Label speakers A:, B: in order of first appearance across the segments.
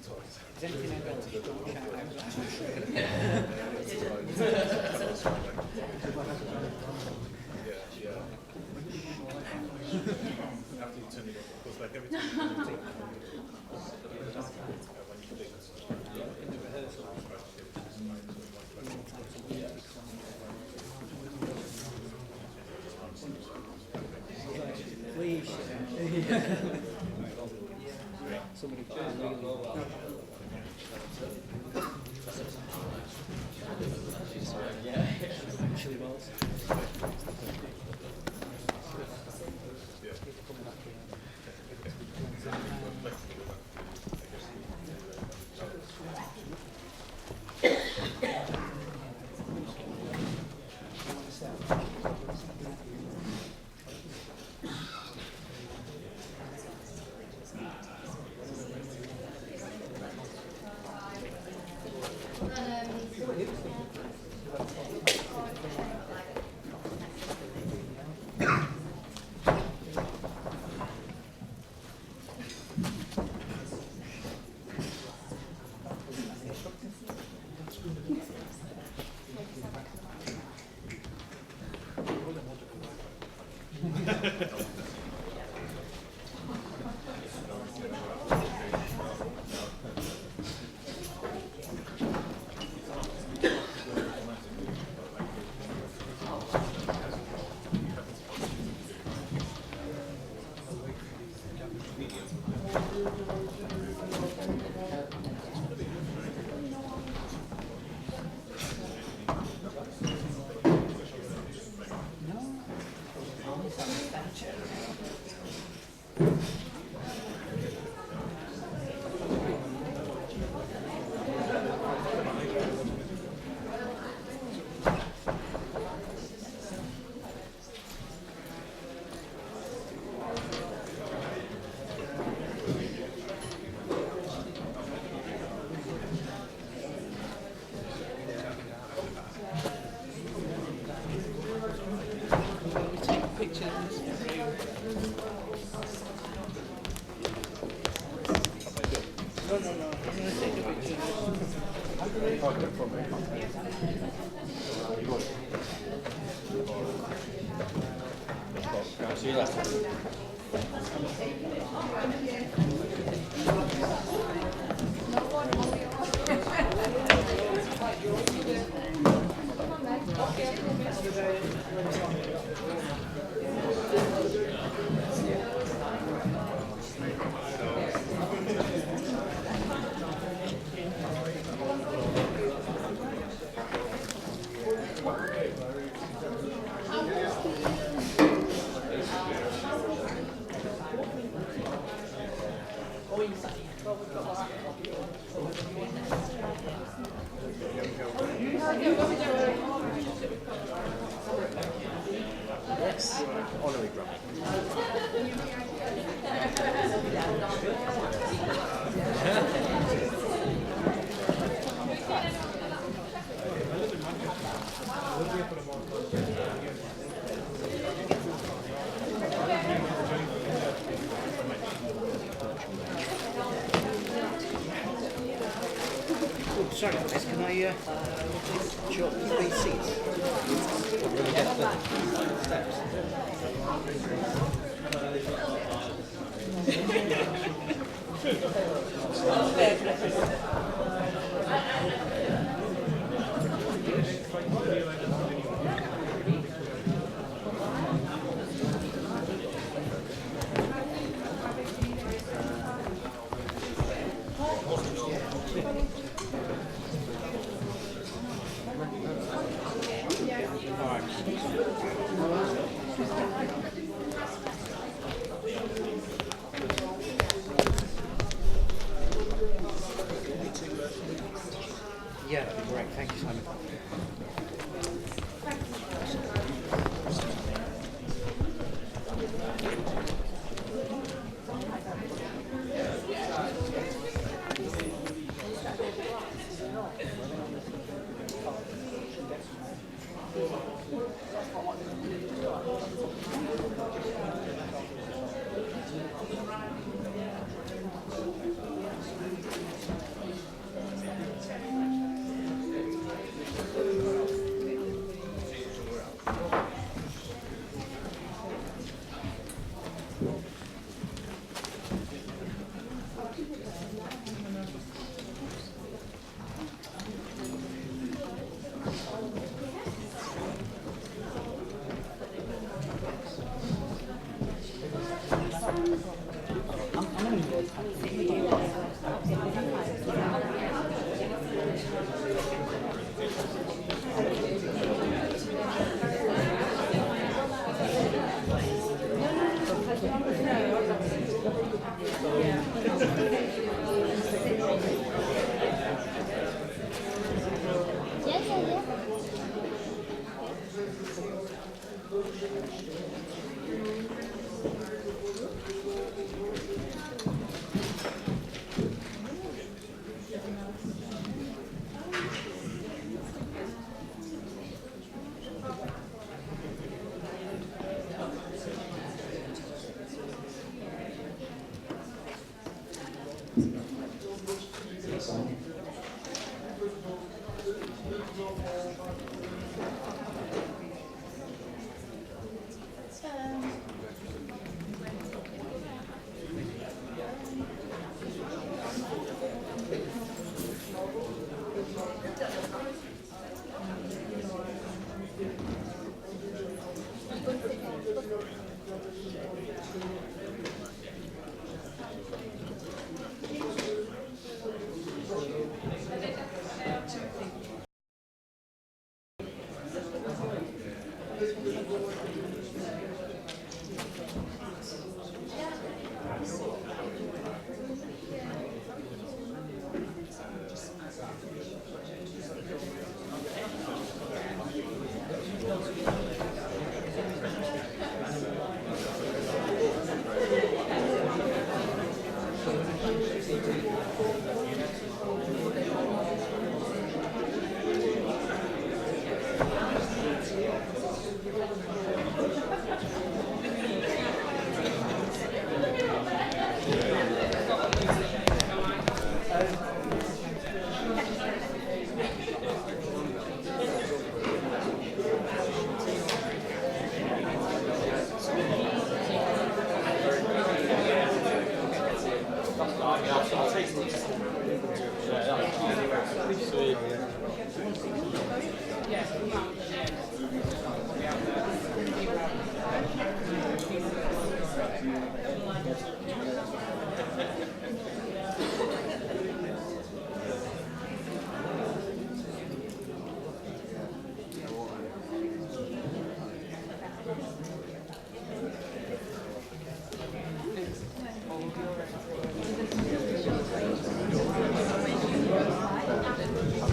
A: Is anything embellished? Shout out.
B: After you turn it off, of course, like every time you take in the rehearsal,
A: Please. Somebody chili balls. Sorry, guys, can I short these seats? Really get the steps.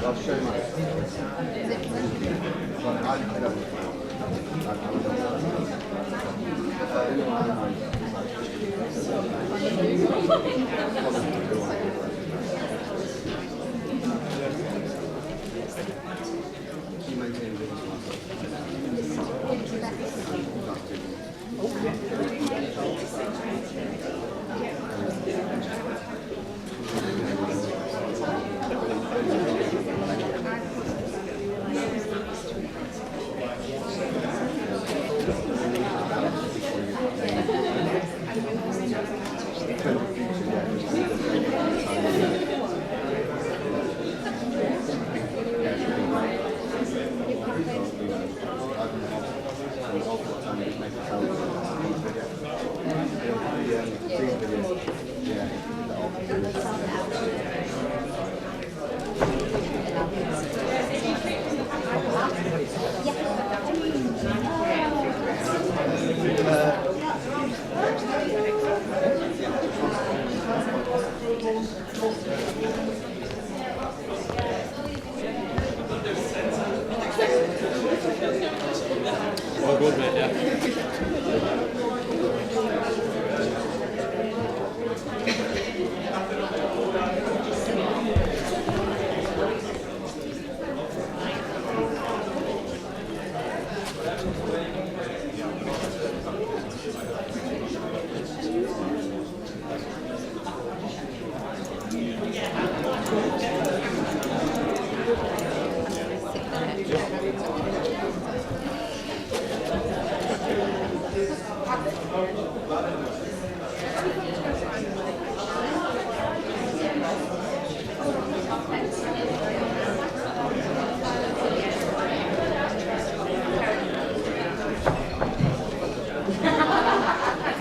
C: I'll show you
B: All good, mate, yeah.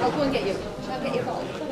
D: I'll go and get you. I'll get your bottle.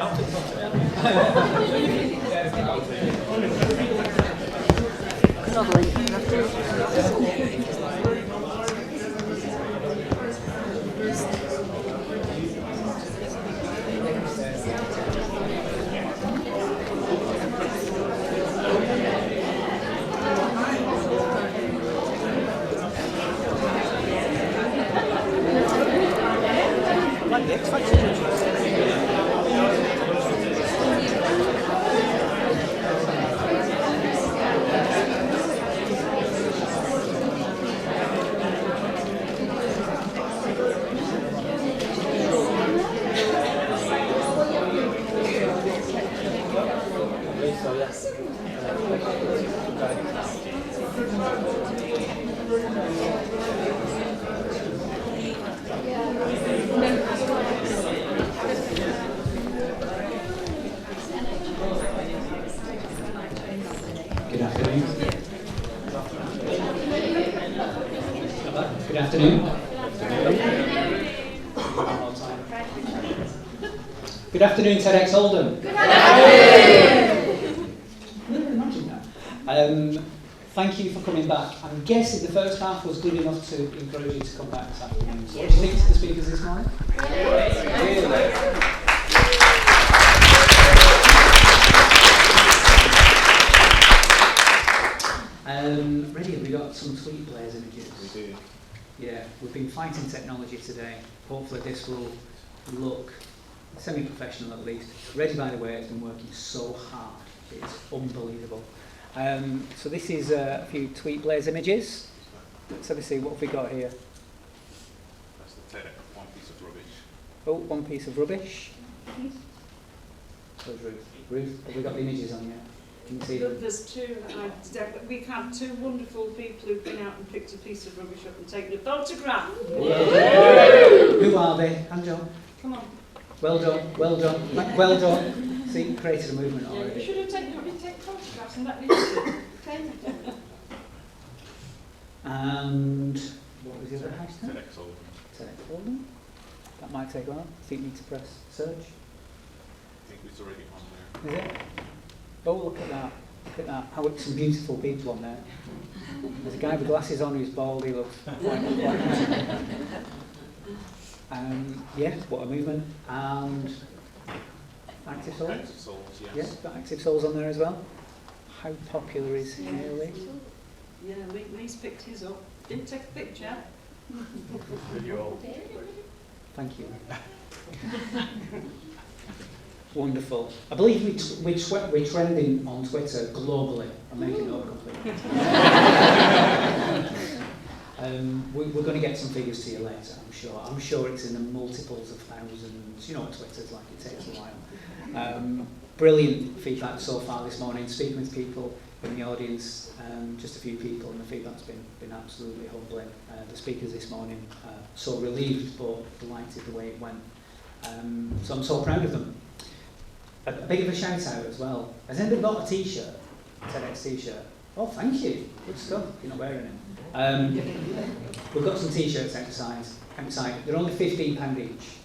D: Good afternoon. Good afternoon. Good afternoon, TEDx Oldham. Good afternoon. Thank you for coming back. I'm guessing the first half was good enough to encourage you to come back this afternoon. So what do you think to the speakers this morning? Really? Ready? Have we got some tweet players images?
B: We do.
D: Yeah, we've been fighting technology today. Hopefully this will look semi-professional at least. Ready, by the way, has been working so hard. It's unbelievable. So this is a few tweet players images. Let's have a see, what have we got here?
B: That's the TEDx, one piece of rubbish.
D: Oh, one piece of rubbish. Where's Ruth? Ruth, have we got the images on yet? Can you see them?
E: There's two. We've had two wonderful people who've been out and picked a piece of rubbish up and taken a photograph.
D: Who are they? Hand on.
E: Come on.
D: Well done, well done, well done. See, you created a movement
E: You
D: already.
E: should have taken photographs and let me
D: And what was the other hashtag?
B: TEDx Oldham.
D: TEDx Oldham. That might take a while. I think you need to press search.
B: I think it's already on there.
D: Is it? Oh, look at that. Look at that. How some beautiful people on there. There's a guy with glasses on who's bald. He looks quite yeah, what a movement. And Active Souls.
B: Active Souls, yes.
D: Yes, got Active Souls on there as well. How popular is Haley?
E: Yeah, Lee's picked his up. Didn't take a picture.
B: Video.
D: Thank you. Wonderful. I believe we're trending on Twitter globally. I'm making it up completely. We're going to get some figures to you later, I'm sure. I'm sure it's in the multiples of thousands. You know what Twitter's like, it takes a while. Brilliant feedback so far this morning, speaking with people in the audience, just a few people, and the feedback's been absolutely humbling. The speakers this morning, so relieved but delighted the way it went. So I'm so proud of them. A bit of a shout out as well. Has anybody got a t-shirt? TEDx t-shirt? Oh, thank you. Good stuff. You're not wearing it. We've got some t-shirts outside. They're only £15 each.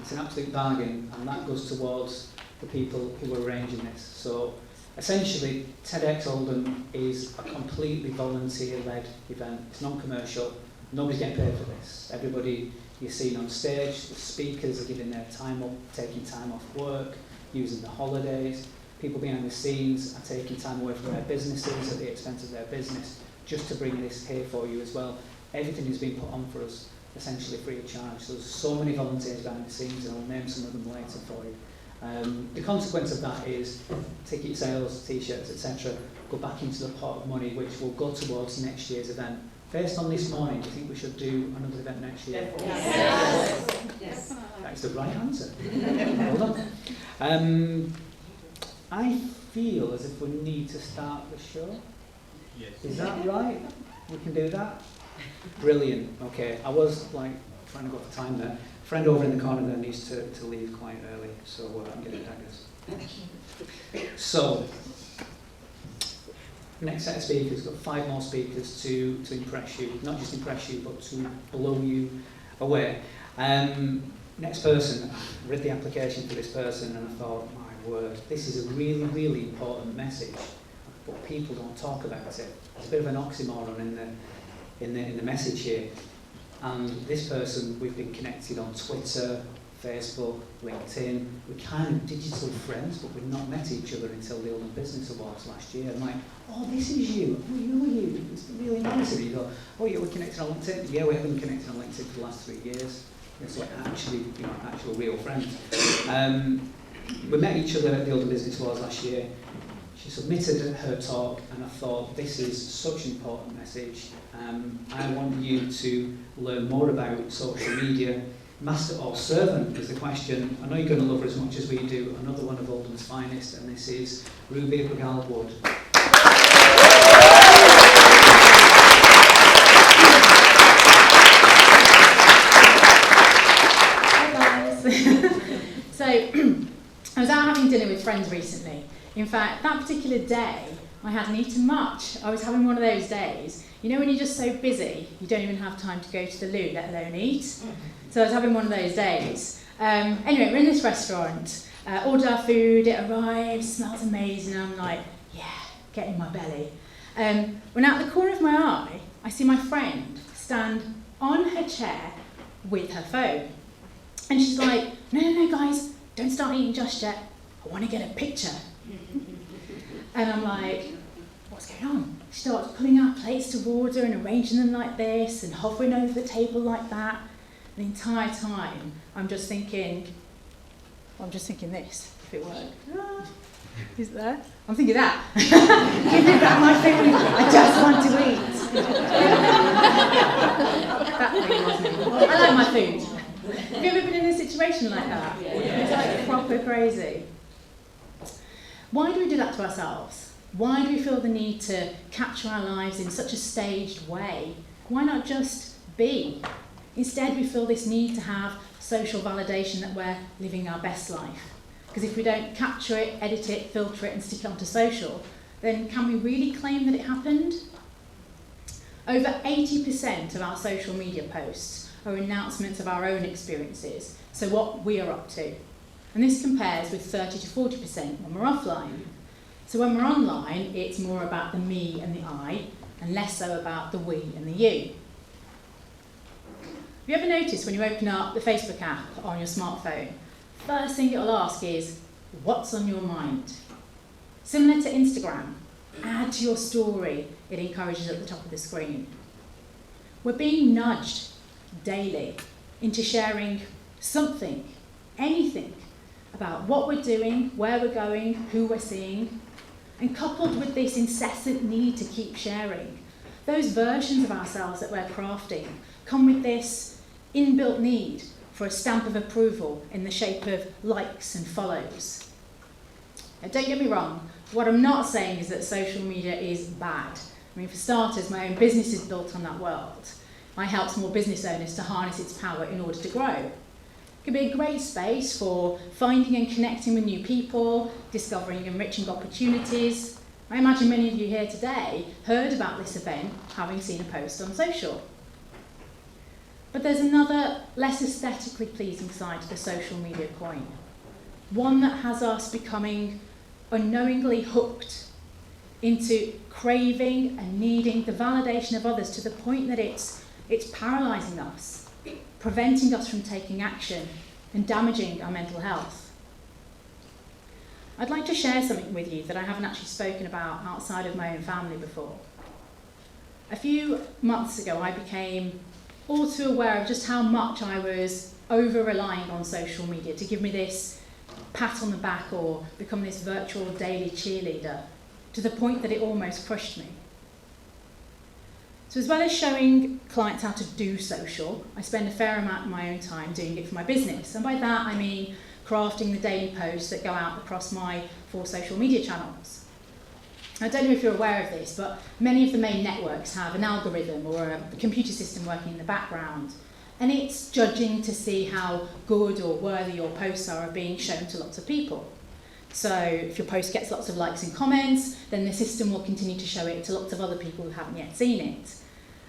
D: It's an absolute bargain, and that goes towards the people who are arranging this. So essentially, TEDx Oldham is a completely volunteer-led event. It's non-commercial. Nobody's getting paid for this. Everybody you're seeing on stage, the speakers are giving their time up, taking time off work, using the holidays. People behind the scenes are taking time away from their businesses at the expense of their business, just to bring this here for you as well. Everything is being put on for us, essentially free of charge. So there's so many volunteers behind the scenes, and I'll name some of them later for you. The consequence of that is ticket sales, t-shirts, etc. go back into the pot of money, which will go towards next year's event. Based on this morning, do you think we should do another event next year?
E: Yes. Yes.
D: That is the right answer. Well done. I feel as if we need to start the show.
B: Yes.
D: Is that right? We can do that? Brilliant. Okay. I was like trying to go for time there. Friend over in the corner there needs to leave quite early, so I'm getting daggers. So, next set of speakers, got 5 more speakers to impress you. Not just impress you, but to blow you away. Next person, I read the application for this person and I thought, my word, this is a really, really important message, but people don't talk about it. There's a bit of an oxymoron in the message here. And this person, we've been connected on Twitter, Facebook, LinkedIn. We're kind of digital friends, but we've not met each other until the Oldham Business Awards last year. I'm like, oh, this is you. Oh, who are you? It's really nice of you. You go, oh, yeah, we're connected on LinkedIn. Yeah, we have been connected on LinkedIn for the last 3 years. It's like actually, actual real friends. We met each other at the Oldham Business Awards last year. She submitted her talk, and I thought, this is such an important message. I want you to learn more about social media. Master or servant is the question. I know you're going to love her as much as we do. Another one of Oldham's finest, and this is Ruby Bagalwood.
F: So, I was out having dinner with friends recently. In fact, that particular day, I hadn't eaten much. I was having one of those days. You know when you're just so busy, you don't even have time to go to the loo, let alone eat? So I was having one of those days. Anyway, we're in this restaurant, ordered our food, it arrives, smells amazing, and I'm like, yeah, get in my belly. When out the corner of my eye, I see my friend stand on her chair with her phone. And she's like, no, guys, don't start eating just yet. I want to get a picture. And I'm like, what's going on? She starts pulling our plates towards her and arranging them like this and hovering over the table like that. The entire time, I'm just thinking this, if it worked. Ah, is it there? I'm thinking that. Give me back my food. I just want to eat. That really was me. I like my food. Have you ever been in a situation like that? It's like proper crazy. Why do we do that to ourselves? Why do we feel the need to capture our lives in such a staged way? Why not just be? Instead, we feel this need to have social validation that we're living our best life. Because if we don't capture it, edit it, filter it, and stick it onto social, then can we really claim that it happened? Over 80% of our social media posts are announcements of our own experiences, so what we are up to. And this compares with 30 to 40% when we're offline. So when we're online, it's more about the me and the I, and less so about the we and the you. Have you ever noticed when you open up the Facebook app on your smartphone, first thing it'll ask is, what's on your mind? Similar to Instagram, add to your story, it encourages at the top of the screen. We're being nudged daily into sharing something, anything, about what we're doing, where we're going, who we're seeing. And coupled with this incessant need to keep sharing, those versions of ourselves that we're crafting come with this inbuilt need for a stamp of approval in the shape of likes and follows. Now, don't get me wrong, what I'm not saying is that social media is bad. I mean, for starters, my own business is built on that world. I help small business owners to harness its power in order to grow. It can be a great space for finding and connecting with new people, discovering enriching opportunities. I imagine many of you here today heard about this event having seen a post on social. But there's another, less aesthetically pleasing side to the social media coin. One that has us becoming unknowingly hooked into craving and needing the validation of others to the point that it's paralysing us, preventing us from taking action and damaging our mental health. I'd like to share something with you that I haven't actually spoken about outside of my own family before. A few months ago, I became all too aware of just how much I was over-relying on social media to give me this pat on the back or become this virtual daily cheerleader, to the point that it almost crushed me. So as well as showing clients how to do social, I spend a fair amount of my own time doing it for my business. And by that, I mean crafting the daily posts that go out across my 4 social media channels. I don't know if you're aware of this, but many of the main networks have an algorithm or a computer system working in the background, and it's judging to see how good or worthy your posts are of being shown to lots of people. So if your post gets lots of likes and comments, then the system will continue to show it to lots of other people who haven't yet seen it.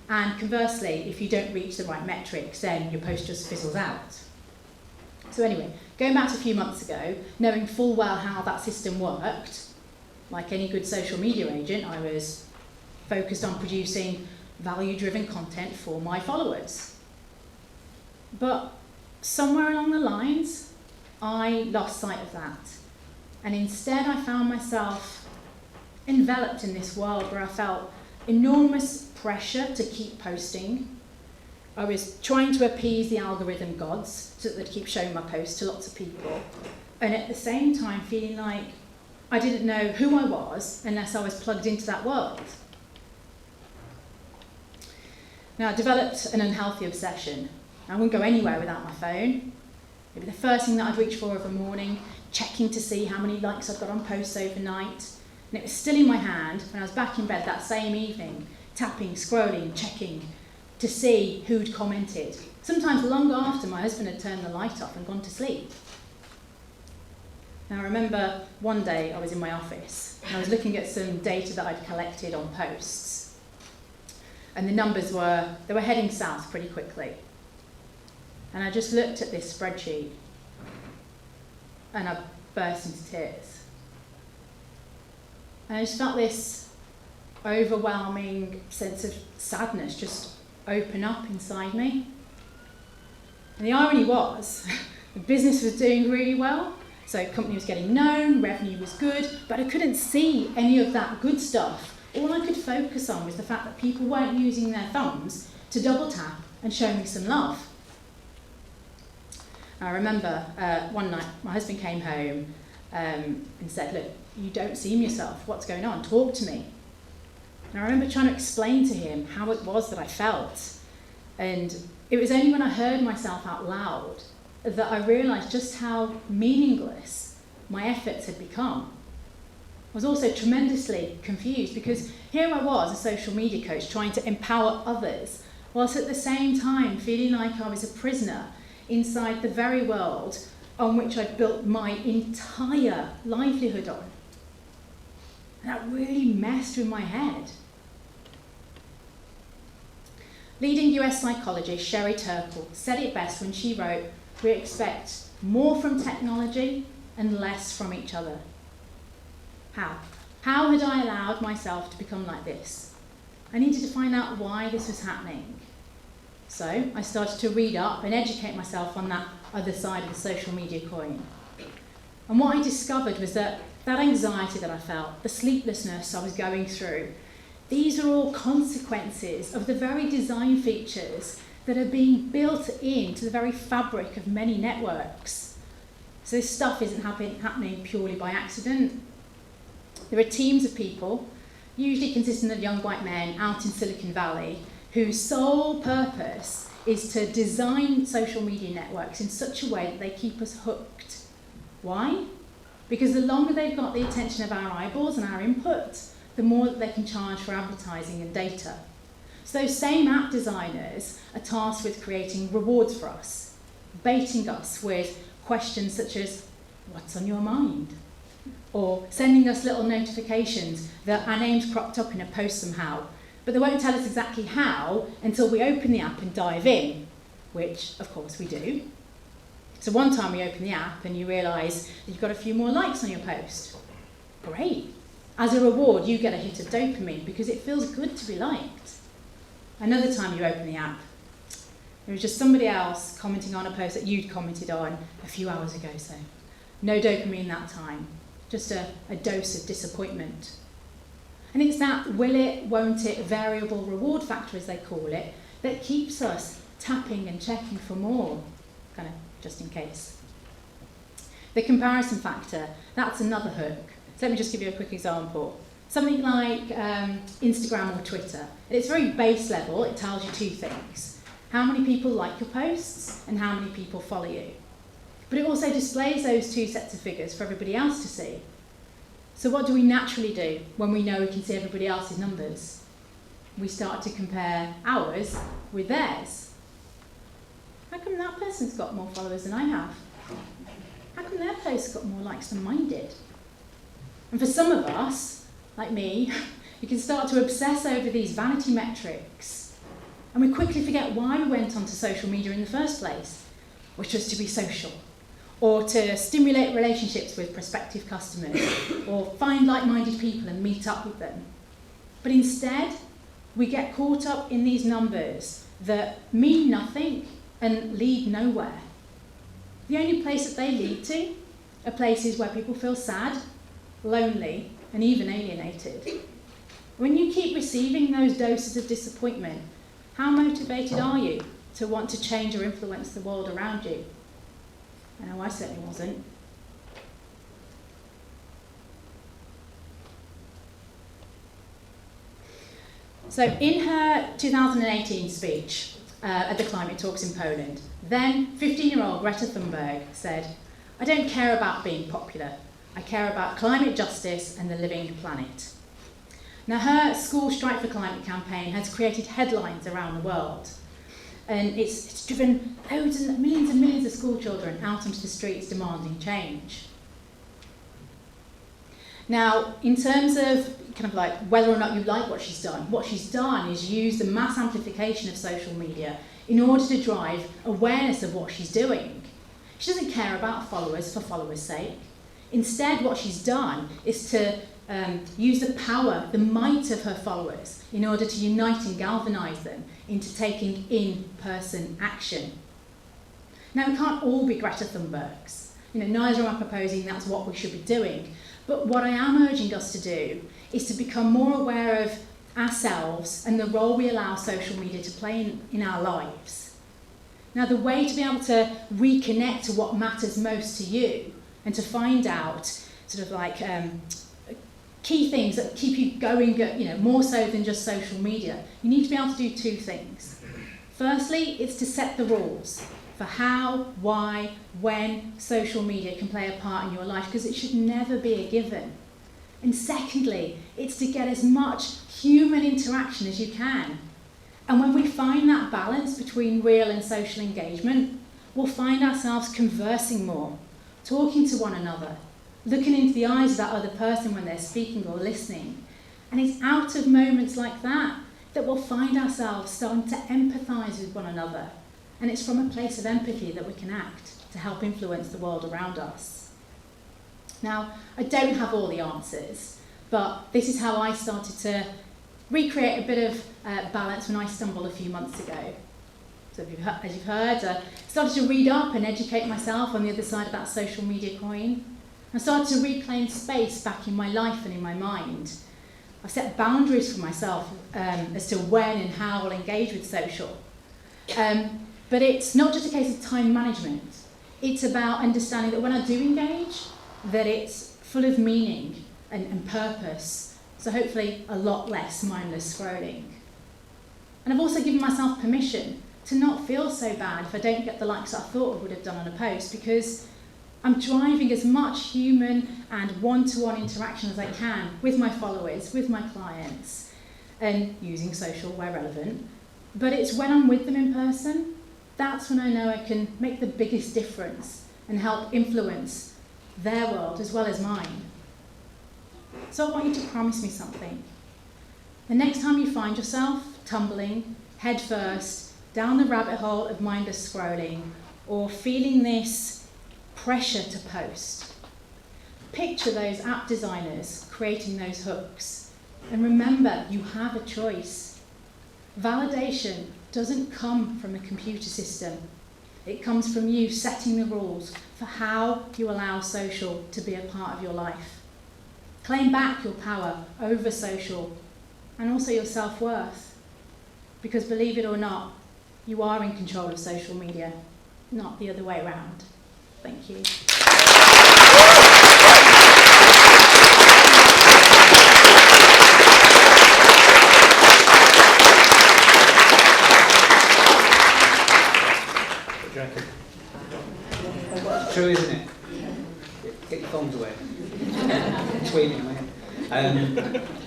F: And conversely, if you don't reach the right metrics, then your post just fizzles out. So anyway, going back to a few months ago, knowing full well how that system worked, like any good social media agent, I was focused on producing value-driven content for my followers. But somewhere along the lines, I lost sight of that. And instead I found myself enveloped in this world where I felt enormous pressure to keep posting. I was trying to appease the algorithm gods so that they'd keep showing my posts to lots of people. And at the same time feeling like I didn't know who I was unless I was plugged into that world. Now, I developed an unhealthy obsession. I wouldn't go anywhere without my phone. It'd be the first thing that I'd reach for every morning, checking to see how many likes I'd got on posts overnight. And it was still in my hand when I was back in bed that same evening, tapping, scrolling, checking to see who'd commented. Sometimes long after my husband had turned the light off and gone to sleep. Now, I remember one day I was in my office and I was looking at some data that I'd collected on posts. And the numbers they were heading south pretty quickly. And I just looked at this spreadsheet and I burst into tears. And I just felt this overwhelming sense of sadness just open up inside me. And the irony was, the business was doing really well, so the company was getting known, revenue was good, but I couldn't see any of that good stuff. All I could focus on was the fact that people weren't using their thumbs to double tap and show me some love. I remember one night my husband came home and said, "Look, you don't seem yourself. What's going on? Talk to me." And I remember trying to explain to him how it was that I felt. And it was only when I heard myself out loud that I realised just how meaningless my efforts had become. I was also tremendously confused because here I was, a social media coach, trying to empower others, whilst at the same time feeling like I was a prisoner inside the very world on which I'd built my entire livelihood on. And that really messed with my head. Leading US psychologist Sherry Turkle said it best when she wrote, "We expect more from technology and less from each other." How? How had I allowed myself to become like this? I needed to find out why this was happening. So I started to read up and educate myself on that other side of the social media coin. And what I discovered was that anxiety that I felt, the sleeplessness I was going through, these are all consequences of the very design features that are being built into the very fabric of many networks. So this stuff isn't happening purely by accident. There are teams of people, usually consisting of young white men out in Silicon Valley, whose sole purpose is to design social media networks in such a way that they keep us hooked. Why? Because the longer they've got the attention of our eyeballs and our input, the more that they can charge for advertising and data. So those same app designers are tasked with creating rewards for us, baiting us with questions such as, "What's on your mind?" Or sending us little notifications that our name's cropped up in a post somehow, but they won't tell us exactly how until we open the app and dive in, which, of course, we do. So one time we open the app and you realise that you've got a few more likes on your post. Great. As a reward, you get a hit of dopamine because it feels good to be liked. Another time you open the app, there was just somebody else commenting on a post that you'd commented on a few hours ago, so no dopamine that time. Just a dose of disappointment. And it's that will it, won't it, variable reward factor, as they call it, that keeps us tapping and checking for more, kind of just in case. The comparison factor, that's another hook. So let me just give you a quick example. Something like Instagram or Twitter. At its very base level, it tells you two things. How many people like your posts and how many people follow you. But it also displays those two sets of figures for everybody else to see. So what do we naturally do when we know we can see everybody else's numbers? We start to compare ours with theirs. How come that person's got more followers than I have? How come their post got more likes than mine did? And for some of us, like me, you can start to obsess over these vanity metrics. And we quickly forget why we went onto social media in the first place, which was to be social, or to stimulate relationships with prospective customers, or find like-minded people and meet up with them. But instead, we get caught up in these numbers that mean nothing and lead nowhere. The only place that they lead to are places where people feel sad, lonely, and even alienated. When you keep receiving those doses of disappointment, how motivated are you to want to change or influence the world around you? I know I certainly wasn't. So in her 2018 speech at the Climate Talks in Poland, then 15-year-old Greta Thunberg said, "I don't care about being popular. I care about climate justice and the living planet." Now, her School Strike for Climate campaign has created headlines around the world. And it's driven loads and millions of school children out onto the streets demanding change. Now, in terms of kind of like whether or not you like what she's done is use the mass amplification of social media in order to drive awareness of what she's doing. She doesn't care about followers for followers' sake. Instead, what she's done is to use the power, the might of her followers in order to unite and galvanise them into taking in-person action. Now, it can't all be Greta Thunbergs. Neither am I proposing that's what we should be doing. But what I am urging us to do is to become more aware of ourselves and the role we allow social media to play in our lives. Now, the way to be able to reconnect to what matters most to you and to find out sort of like key things that keep you going, more so than just social media, you need to be able to do two things. Firstly, it's to set the rules for how, why, when social media can play a part in your life, because it should never be a given. And secondly, it's to get as much human interaction as you can. And when we find that balance between real and social engagement, we'll find ourselves conversing more, talking to one another, looking into the eyes of that other person when they're speaking or listening. And it's out of moments like that that we'll find ourselves starting to empathise with one another. And it's from a place of empathy that we can act to help influence the world around us. Now, I don't have all the answers, but this is how I started to recreate a bit of balance when I stumbled a few months ago. So as you've heard, I started to read up and educate myself on the other side of that social media coin. I started to reclaim space back in my life and in my mind. I've set boundaries for myself as to when and how I'll engage with social. But it's not just a case of time management. It's about understanding that when I do engage, that it's full of meaning and purpose. So hopefully a lot less mindless scrolling. And I've also given myself permission to not feel so bad if I don't get the likes I thought I would have done on a post, because I'm driving as much human and one-to-one interaction as I can with my followers, with my clients, and using social where relevant. But it's when I'm with them in person, that's when I know I can make the biggest difference and help influence their world as well as mine. So I want you to promise me something. The next time you find yourself tumbling head first down the rabbit hole of mindless scrolling, or feeling this pressure to post, picture those app designers creating those hooks, and remember, you have a choice. Validation doesn't come from a computer system. It comes from you setting the rules for how you allow social to be a part of your life. Claim back your power over social and also your self-worth, because believe it or not, you are in control of social media, not the other way around. Thank you.
D: True, isn't it? Get your phones away. Tweeting away.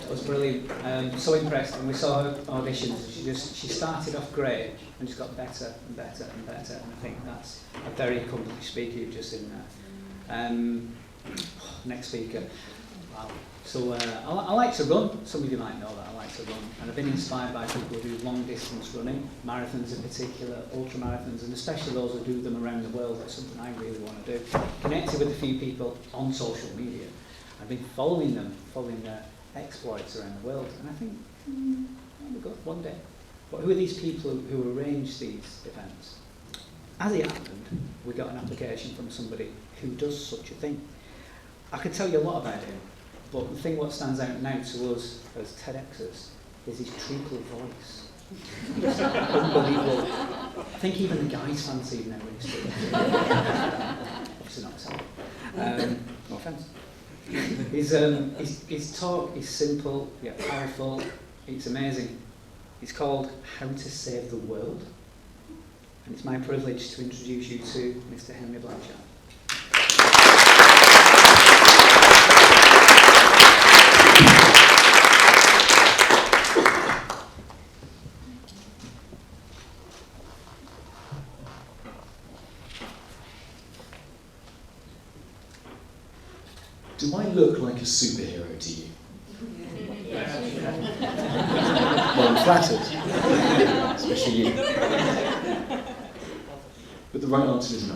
D: It was brilliant. So impressed, and we saw her auditions. She started off great and just got better and better and better. And I think that's a very accomplished speaker you've just seen there. Next speaker. Wow. So I like to run. Some of you might know that I like to run, and I've been inspired by people who do long distance running, marathons in particular, ultra marathons, and especially those who do them around the world. That's something I really want to do. Connected with a few people on social media. I've been following them, following their exploits around the world, and I think we'll go one day. But who are these people who arrange these events? As it happened, we got an application from somebody who does such a thing. I could tell you a lot about him, but the thing what stands out now to us as TEDxers is his treacle voice. Unbelievable. I think even the guys fancy him now when he speaks. Obviously not myself. No offence. His talk is simple yet powerful. It's amazing. It's called How to Save the World. And it's my privilege to introduce you to Mr. Henry Blanchard.
G: Do I look like a superhero to you? Well, I'm flattered, especially you. But the right answer is no.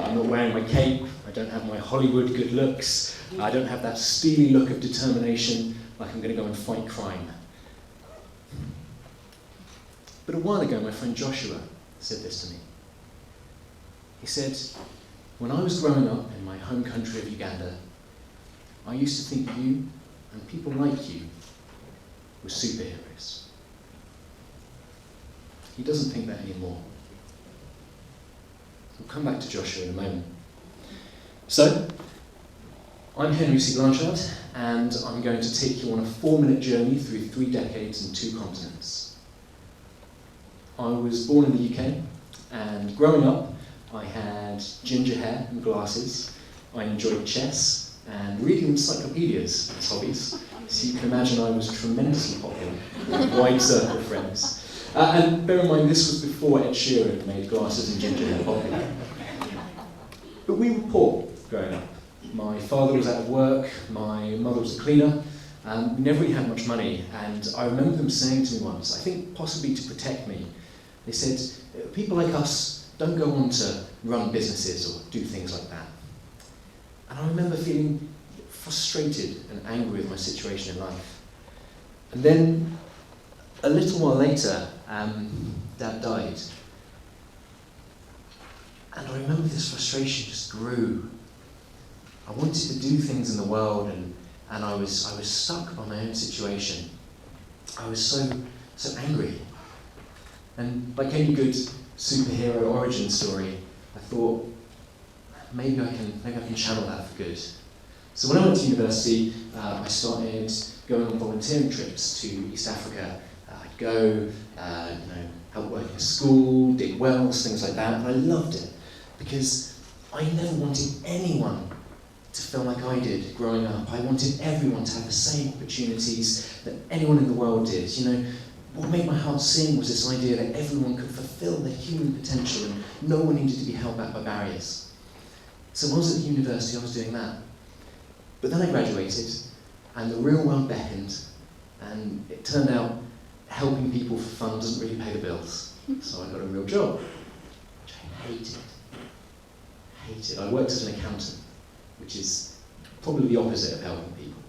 G: I'm not wearing my cape, I don't have my Hollywood good looks, I don't have that steely look of determination like I'm going to go and fight crime. But a while ago, my friend Joshua said this to me. He said, when I was growing up in my home country of Uganda, I used to think you and people like you were superheroes. He doesn't think that anymore. We'll come back to Joshua in a moment. So, I'm Henry C. Blanchard, and I'm going to take you on a 4-minute journey through 3 decades and 2 continents. I was born in the UK, and growing up, I had ginger hair and glasses. I enjoyed chess and reading encyclopedias as hobbies. So you can imagine I was tremendously popular with a wide circle of friends. And bear in mind, this was before Ed Sheeran made glasses and ginger hair popular. But we were poor growing up. My father was out of work, my mother was a cleaner. We never really had much money, and I remember them saying to me once, I think possibly to protect me, they said, people like us don't go on to run businesses or do things like that. And I remember feeling frustrated and angry with my situation in life. And then, a little while later, Dad died. And I remember this frustration just grew. I wanted to do things in the world, and I was stuck by my own situation. I was so angry. And like any good superhero origin story, I thought maybe I can channel that for good. So when I went to university, I started going on volunteering trips to East Africa. I'd go, help work in a school, dig wells, things like that, and I loved it because I never wanted anyone to feel like I did growing up. I wanted everyone to have the same opportunities that anyone in the world did. What made my heart sing was this idea that everyone could fulfill their human potential and no one needed to be held back by barriers. So when I was at the university, I was doing that. But then I graduated, and the real world beckoned, and it turned out helping people for fun doesn't really pay the bills. So I got a real job, which I hated. I worked as an accountant, which is probably the opposite of helping people.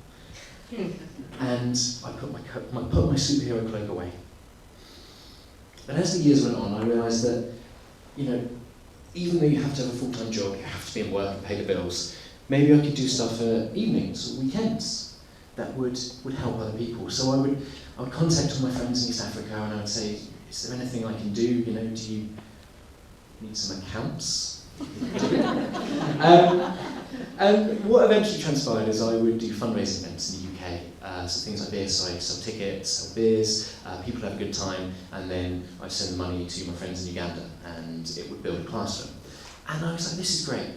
G: And I put my superhero cloak away. And as the years went on, I realised that, even though you have to have a full-time job, you have to be in work and pay the bills, maybe I could do stuff for evenings or weekends that would help other people. So I would contact all my friends in East Africa and I would say, is there anything I can do? Do you need some accounts? And what eventually transpired is I would do fundraising events in the UK, so things like this, so I'd sell tickets, sell beers, people would have a good time, and then I'd send the money to my friends in Uganda, and it would build a classroom. And I was like, this is great,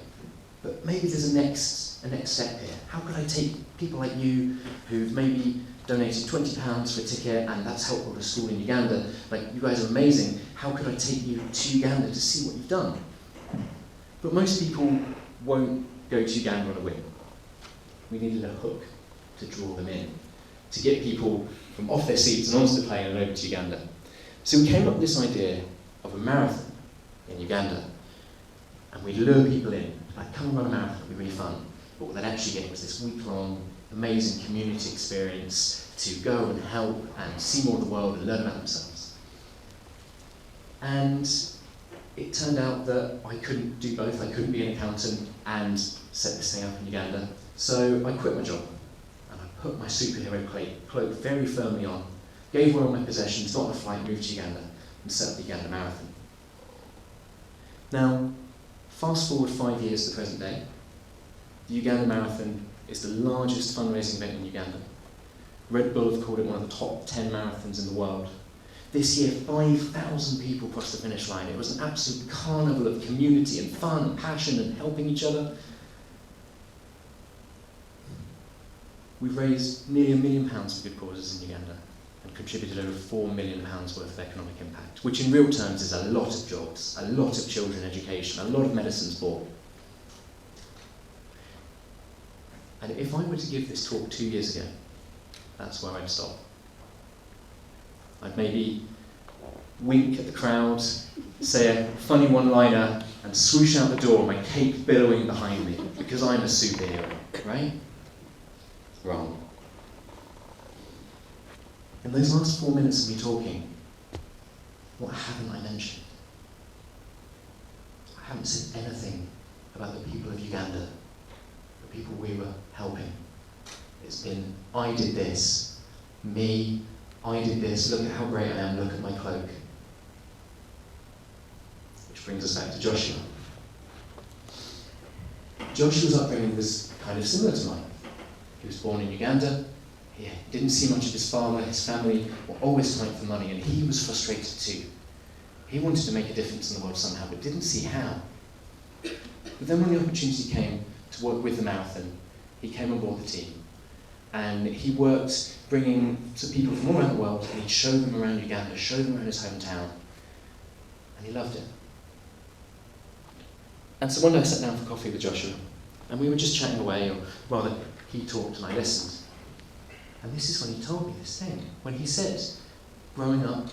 G: but maybe there's a next step here. How could I take people like you, who've maybe donated £20 for a ticket, and that's helped build a school in Uganda, like, you guys are amazing, how could I take you to Uganda to see what you've done? But most people won't go to Uganda on a whim. We needed a hook to draw them in, to get people from off their seats and onto the plane and over to Uganda. So we came up with this idea of a marathon in Uganda, and we'd lure people in, like, come and run a marathon, it'll be really fun. But what they'd actually get was this week-long, amazing community experience to go and help and see more of the world and learn about themselves. And it turned out that I couldn't do both. I couldn't be an accountant and set this thing up in Uganda. So I quit my job, and I put my superhero cloak very firmly on, gave away all my possessions, got on a flight, moved to Uganda, and set up the Uganda Marathon. Now, fast forward 5 years to the present day. The Uganda Marathon is the largest fundraising event in Uganda. Red Bull have called it one of the top 10 marathons in the world. This year, 5,000 people crossed the finish line. It was an absolute carnival of community and fun and passion and helping each other. We've raised nearly £1 million for good causes in Uganda and contributed over £4 million worth of economic impact, which in real terms is a lot of jobs, a lot of children education, a lot of medicines bought. And if I were to give this talk 2 years ago, that's where I'd stop. I'd maybe wink at the crowd, say a funny one-liner, and swoosh out the door, my cape billowing behind me, because I'm a superhero, right? Wrong. In those last 4 minutes of me talking, what haven't I mentioned? I haven't said anything about the people of Uganda, the people we were helping. It's been, I did this, me, I did this, look at how great I am, look at my cloak. Which brings us back to Joshua. Joshua's upbringing was kind of similar to mine. He was born in Uganda. He didn't see much of his father. His family were always tight for money, and he was frustrated too. He wanted to make a difference in the world somehow, but didn't see how. But then when the opportunity came to work with the marathon, he came on board the team. And he worked bringing some people from all around the world, and he'd show them around Uganda, show them around his hometown. And he loved it. And so one day I sat down for coffee with Joshua, and we were just chatting away, or rather, he talked and I listened. And this is when he told me this thing. When he said, growing up,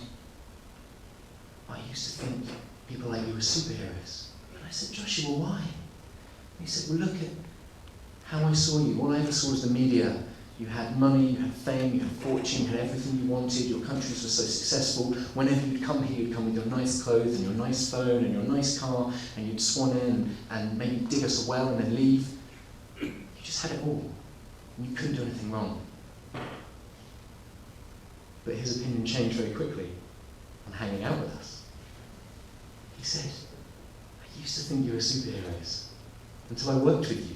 G: I used to think people like you were superheroes. And I said, Joshua, why? And he said, well, look at how I saw you. All I ever saw was the media. You had money, you had fame, you had fortune, you had everything you wanted, your countries were so successful. Whenever you'd come here, you'd come with your nice clothes and your nice phone and your nice car, and you'd swan in and maybe dig us a well and then leave. You just had it all. And you couldn't do anything wrong. But his opinion changed very quickly on hanging out with us. He said, I used to think you were superheroes until I worked with you.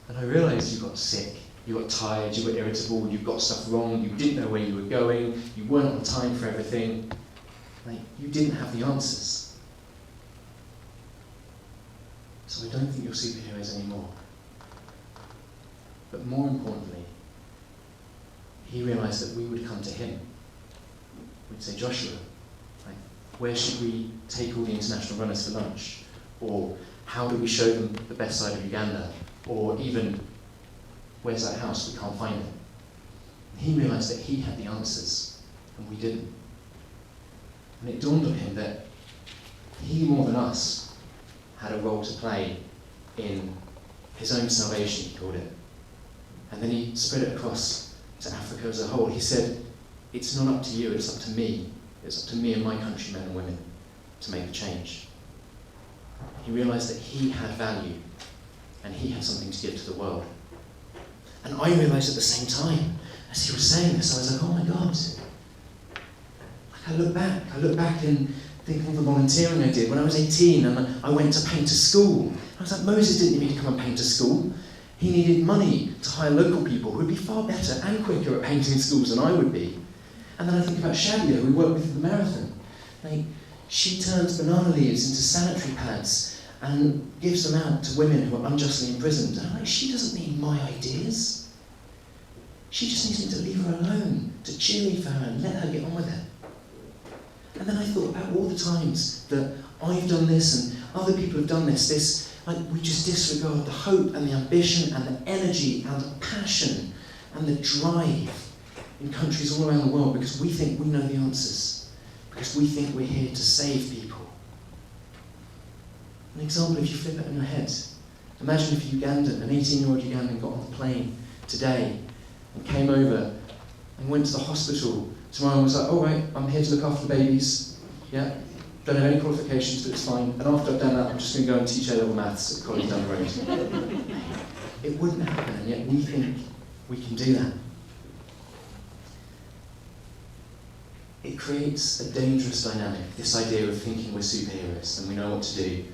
G: And I realised you got sick, you got tired, you were irritable, you got stuff wrong, you didn't know where you were going, you weren't on time for everything. Like, you didn't have the answers. So I don't think you're superheroes anymore. But more importantly, he realised that we would come to him. We'd say, Joshua, like, where should we take all the international runners for lunch? Or how do we show them the best side of Uganda? Or even, where's that house? We can't find it. And he realised that he had the answers, and we didn't. And it dawned on him that he, more than us, had a role to play in his own salvation, he called it. And then he spread it across to Africa as a whole. He said, it's not up to you, it's up to me. It's up to me and my countrymen and women to make a change. He realised that he had value, and he had something to give to the world. And I realised at the same time, as he was saying this, I was like, oh my God. Like, I look back and think of the volunteering I did when I was 18, and I went to painter school. I was like, Moses didn't need me to come and paint a school. He needed money to hire local people who would be far better and quicker at painting schools than I would be. And then I think about Shadia, who we work with at the marathon. Like, she turns banana leaves into sanitary pads and gives them out to women who are unjustly imprisoned. And I'm like, she doesn't need my ideas. She just needs me to leave her alone, to cheerlead for her and let her get on with it. And then I thought about all the times that I've done this and other people have done this Like, we just disregard the hope and the ambition and the energy and the passion and the drive in countries all around the world because we think we know the answers, because we think we're here to save people. An example, if you flip it on your head, imagine if Ugandan, an 18-year-old Ugandan got on the plane today and came over and went to the hospital tomorrow and was like, all right, I'm here to look after the babies, yeah, don't have any qualifications, but it's fine, and after I've done that, I'm just going to go and teach A-level maths at college down the road. It wouldn't happen, and yet we think we can do that. It creates a dangerous dynamic, this idea of thinking we're superheroes and we know what to do.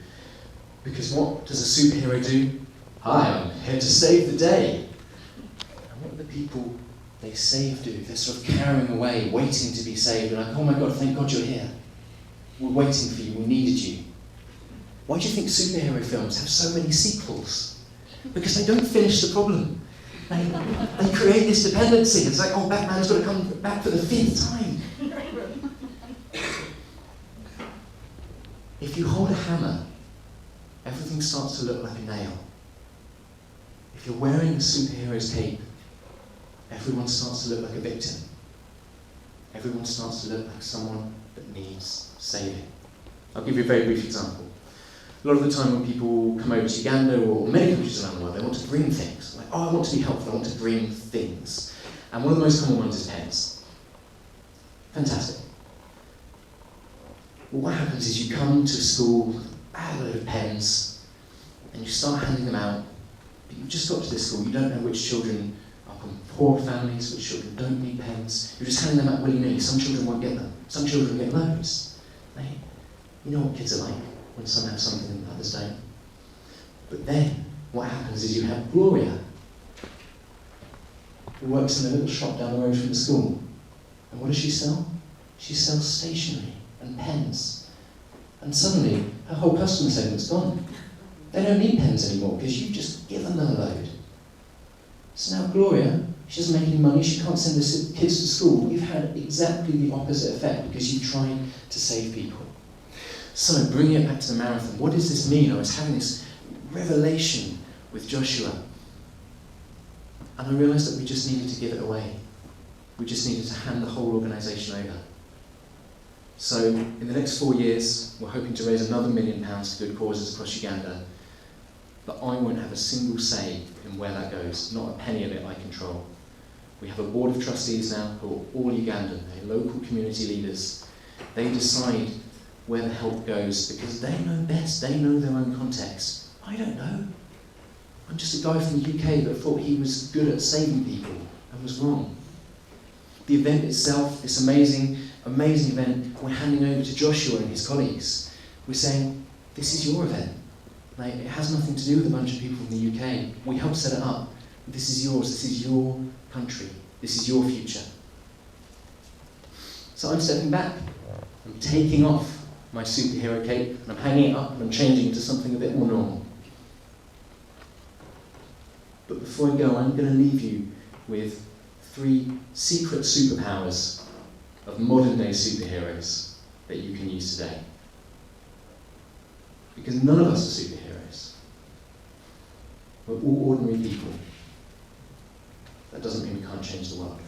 G: Because what does a superhero do? Hi, I'm here to save the day. And what do the people they save do? They're sort of carrying away, waiting to be saved. They're like, oh my God, thank God you're here. We're waiting for you, we needed you. Why do you think superhero films have so many sequels? Because they don't finish the problem. They create this dependency. It's like, oh, Batman's got to come back for the 5th time. If you hold a hammer, everything starts to look like a nail. If you're wearing a superhero's cape, everyone starts to look like a victim. Everyone starts to look like someone that needs saving. I'll give you a very brief example. A lot of the time when people come over to Uganda or many countries around the world, they want to bring things. Like, oh, I want to be helpful, I want to bring things. And one of the most common ones is pens. Fantastic. Well, what happens is you come to school with a load of pens and you start handing them out, but you've just got to this school, you don't know which children are from poor families, which children don't need pens. You're just handing them out willy-nilly. Some children won't get them. Some children get loads. You know what kids are like when some have something and others don't. But then, what happens is you have Gloria, who works in a little shop down the road from the school. And what does she sell? She sells stationery and pens. And suddenly, her whole customer segment's gone. They don't need pens anymore because you've just given them a load. So now Gloria, she doesn't make any money, she can't send her kids to school. You've had exactly the opposite effect because you've tried to save people. So, bringing it back to the marathon, what does this mean? I was having this revelation with Joshua. And I realised that we just needed to give it away. We just needed to hand the whole organisation over. So, in the next 4 years, we're hoping to raise another £1 million for good causes across Uganda. But I won't have a single say in where that goes. Not a penny of it I control. We have a board of trustees now who are all Ugandan. They're local community leaders. They decide where the help goes because they know best. They know their own context. I don't know. I'm just a guy from the UK that thought he was good at saving people and was wrong. The event itself, this amazing event, we're handing over to Joshua and his colleagues. We're saying, this is your event. Like, it has nothing to do with a bunch of people from the UK. We helped set it up. This is yours. This is your country. This is your future. So I'm stepping back. I'm taking off my superhero cape and I'm hanging it up and I'm changing it to something a bit more normal. But before I go, I'm going to leave you with 3 secret superpowers of modern-day superheroes that you can use today. Because none of us are superheroes. We're all ordinary people. That doesn't mean we can't change the world.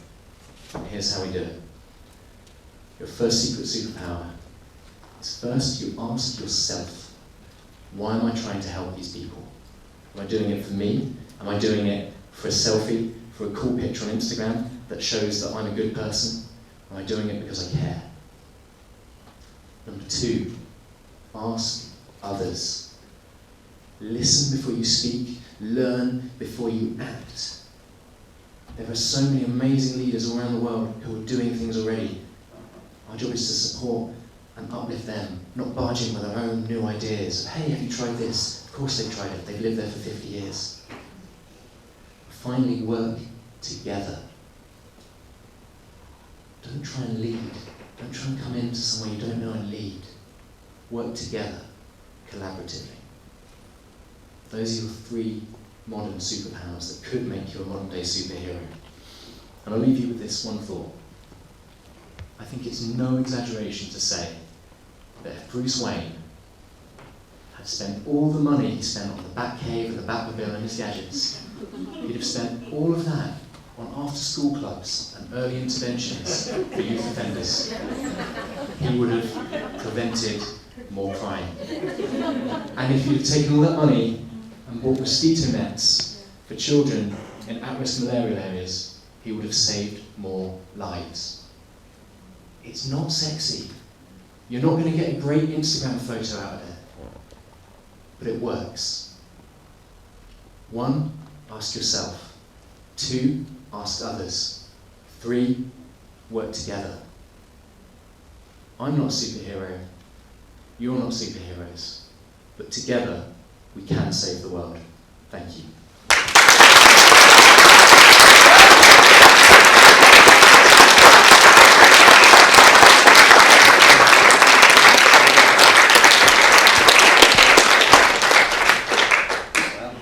G: And here's how we do it. Your first secret superpower is first you ask yourself, why am I trying to help these people? Am I doing it for me? Am I doing it for a selfie, for a cool picture on Instagram that shows that I'm a good person? Am I doing it because I care? Number 2, ask others. Listen before you speak, learn before you act. There are so many amazing leaders all around the world who are doing things already. Our job is to support and uplift them, not barge in with our own new ideas. Hey, have you tried this? Of course they've tried it. They've lived there for 50 years. Finally, work together. Don't try and lead. Don't try and come into somewhere you don't know and lead. Work together, collaboratively. Those are your 3 modern superpowers that could make you a modern-day superhero. And I'll leave you with this one thought. I think it's no exaggeration to say that if Bruce Wayne had spent all the money he spent on the Batcave and the Batmobile and his gadgets, he'd have spent all of that on after-school clubs and early interventions for youth offenders. He would have prevented more crime. And if he'd have taken all that money and bought mosquito nets for children in at-risk malarial areas, he would have saved more lives. It's not sexy. You're not going to get a great Instagram photo out of it. But it works. 1, ask yourself. 2, ask others. 3, work together. I'm not a superhero. You're not superheroes. But together, we can save the world. Thank you.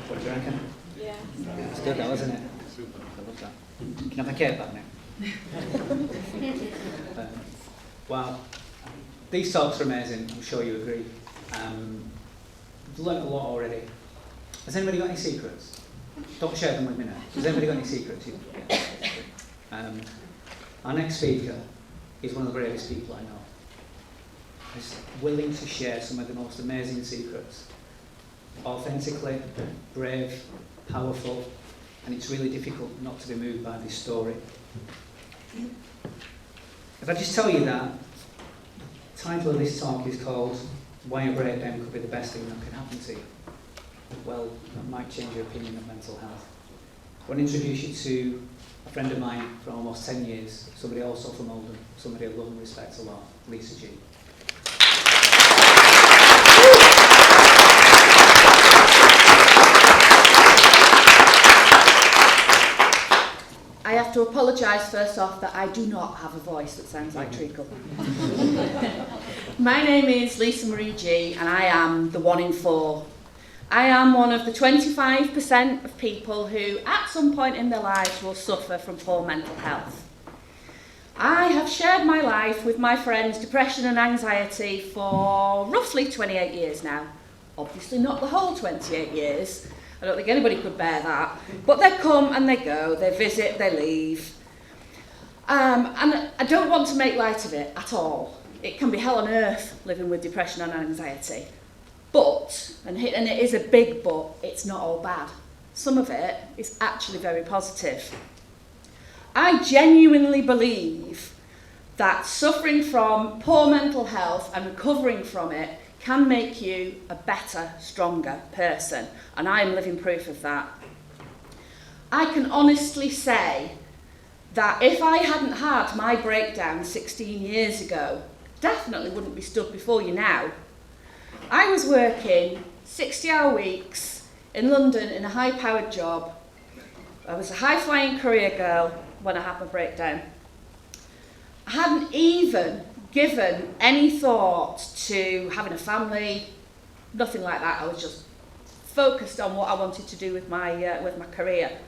D: What do you reckon?
E: Yeah.
D: It's good though, isn't it? I love that. Can I have a cake back now? Well, these talks are amazing, I'm sure you agree. I've learnt a lot already. Has anybody got any secrets? Don't share them with me now. Has anybody got any secrets? Our next speaker is one of the bravest people I know. He's willing to share some of the most amazing secrets. Authentically, brave, powerful, and it's really difficult not to be moved by this story. If I just tell you that, the title of this talk is called Why a Breakdown Could Be the Best Thing That Can Happen to You. Well, that might change your opinion of mental health. I want to introduce you to a friend of mine for almost 10 years, somebody also from Oldham, somebody I love and respect a lot, Lisa G.
H: I have to apologise first off that I do not have a voice that sounds like treacle. My name is Lisa Marie G and I am the 1 in 4. I am one of the 25% of people who at some point in their lives will suffer from poor mental health. I have shared my life with my friends' depression and anxiety for roughly 28 years now. Obviously not the whole 28 years. I don't think anybody could bear that. But they come and they go, they visit, they leave. And I don't want to make light of it at all. It can be hell on earth living with depression and anxiety. But, and it is a big but, it's not all bad. Some of it is actually very positive. I genuinely believe that suffering from poor mental health and recovering from it can make you a better, stronger person. And I am living proof of that. I can honestly say that if I hadn't had my breakdown 16 years ago, definitely wouldn't be stood before you now. I was working 60-hour weeks in London in a high-powered job. I was a high-flying career girl when I had my breakdown. I hadn't even given any thought to having a family, nothing like that. I was just focused on what I wanted to do with my career.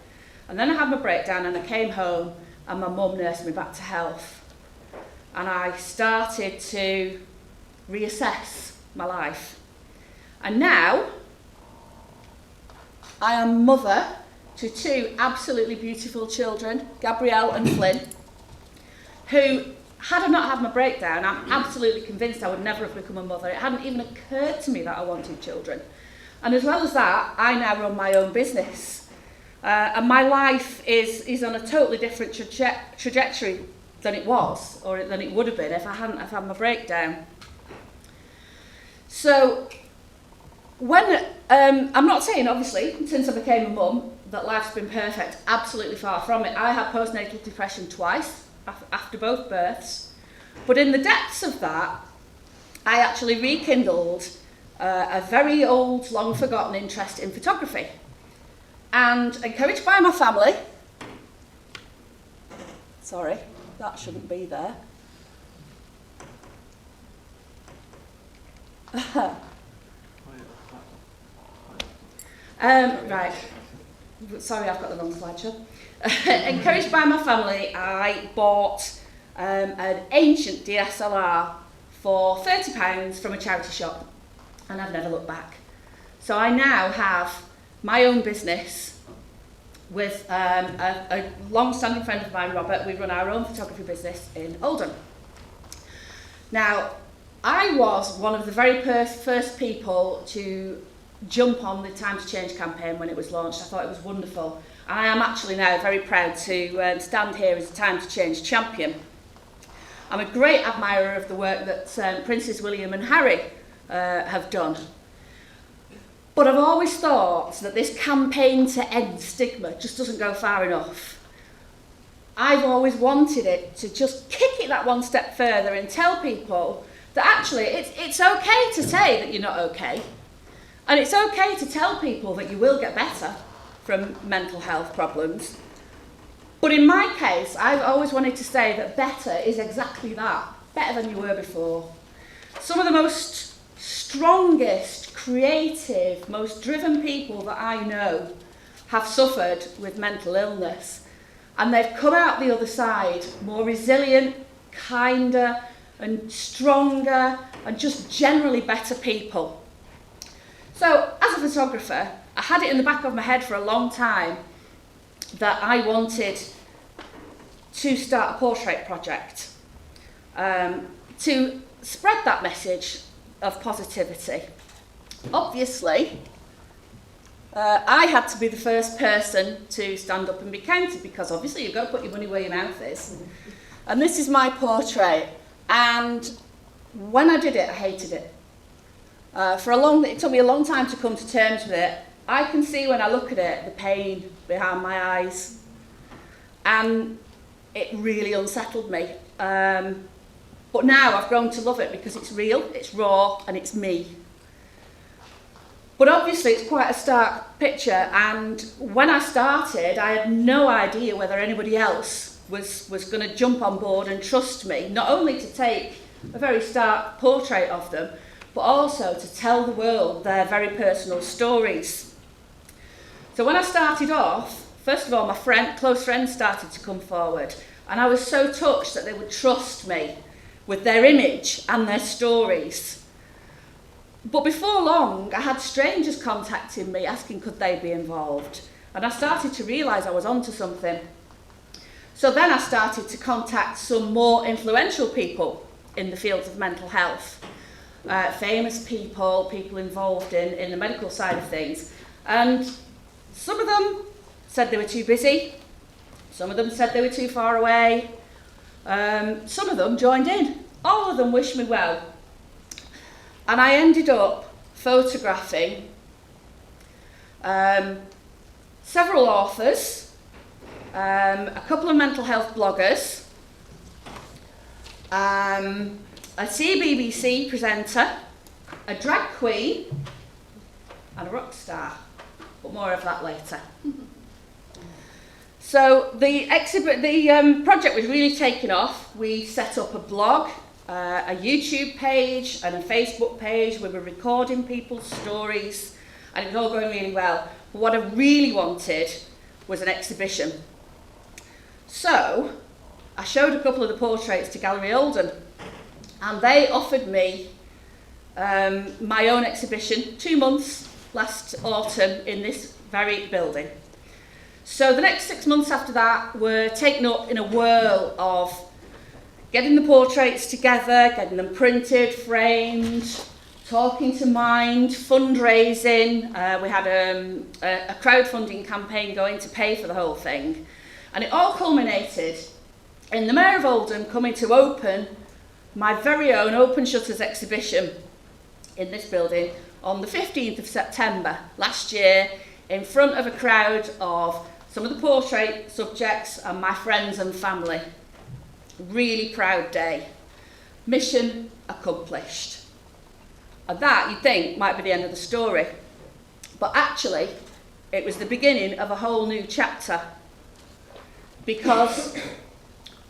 H: And then I had my breakdown and I came home and my mum nursed me back to health. And I started to reassess my life. And now, I am mother to 2 absolutely beautiful children, Gabrielle and Flynn, who, had I not had my breakdown, I'm absolutely convinced I would never have become a mother. It hadn't even occurred to me that I wanted children. And as well as that, I now run my own business. And my life is on a totally different trajectory than it was, or than it would have been if I hadn't have had my breakdown. So, when I'm not saying, obviously, since I became a mum, that life's been perfect. Absolutely far from it. I had postnatal depression twice, after both births. But in the depths of that, I actually rekindled a very old, long-forgotten interest in photography. And encouraged by my family, sorry, that shouldn't be there. Right, sorry, I've got the wrong slideshow. Encouraged by my family, I bought an ancient DSLR for £30 from a charity shop, and I've never looked back. So I now have my own business with a long-standing friend of mine, Robert. We run our own photography business in Oldham. Now, I was one of the very first people to jump on the Time to Change campaign when it was launched. I thought it was wonderful. And I am actually now very proud to stand here as a Time to Change champion. I'm a great admirer of the work that Princes William and Harry have done. But I've always thought that this campaign to end stigma just doesn't go far enough. I've always wanted it to just kick it that one step further and tell people that actually it's okay to say that you're not okay. And it's okay to tell people that you will get better from mental health problems. But in my case, I've always wanted to say that better is exactly that, better than you were before. Some of the most strongest, creative, most driven people that I know have suffered with mental illness, and they've come out the other side more resilient, kinder, and stronger, and just generally better people. So, as a photographer, I had it in the back of my head for a long time that I wanted to start a portrait project to spread that message of positivity. Obviously, I had to be the first person to stand up and be counted, because obviously you've got to put your money where your mouth is. And this is my portrait, and when I did it, I hated it. It took me a long time to come to terms with it. I can see when I look at it the pain behind my eyes, and it really unsettled me. But now I've grown to love it because it's real, it's raw, and it's me. But obviously it's quite a stark picture, and when I started, I had no idea whether anybody else was going to jump on board and trust me, not only to take a very stark portrait of them, but also to tell the world their very personal stories. So when I started off, first of all, my close friends started to come forward, and I was so touched that they would trust me with their image and their stories. But before long, I had strangers contacting me asking could they be involved, and I started to realise I was onto something. So then I started to contact some more influential people in the fields of mental health, famous people, people involved in the medical side of things, and some of them said they were too busy, some of them said they were too far away, some of them joined in, all of them wished me well. And I ended up photographing several authors, a couple of mental health bloggers, a CBBC presenter, a drag queen, and a rock star. But more of that later. So the project was really taking off. We set up a blog, a YouTube page, and a Facebook page. We were recording people's stories, and it was all going really well. But what I really wanted was an exhibition. So I showed a couple of the portraits to Gallery Oldham, and they offered me my own exhibition 2 months last autumn in this very building. So the next 6 months after that were taken up in a whirl of getting the portraits together, getting them printed, framed, talking to Mind, fundraising. We had a crowdfunding campaign going to pay for the whole thing. And it all culminated in the Mayor of Oldham coming to open my very own Open Shutters exhibition in this building on the 15th of September last year, in front of a crowd of some of the portrait subjects and my friends and family. Really proud day. Mission accomplished. And that, you'd think, might be the end of the story. But actually, it was the beginning of a whole new chapter. Because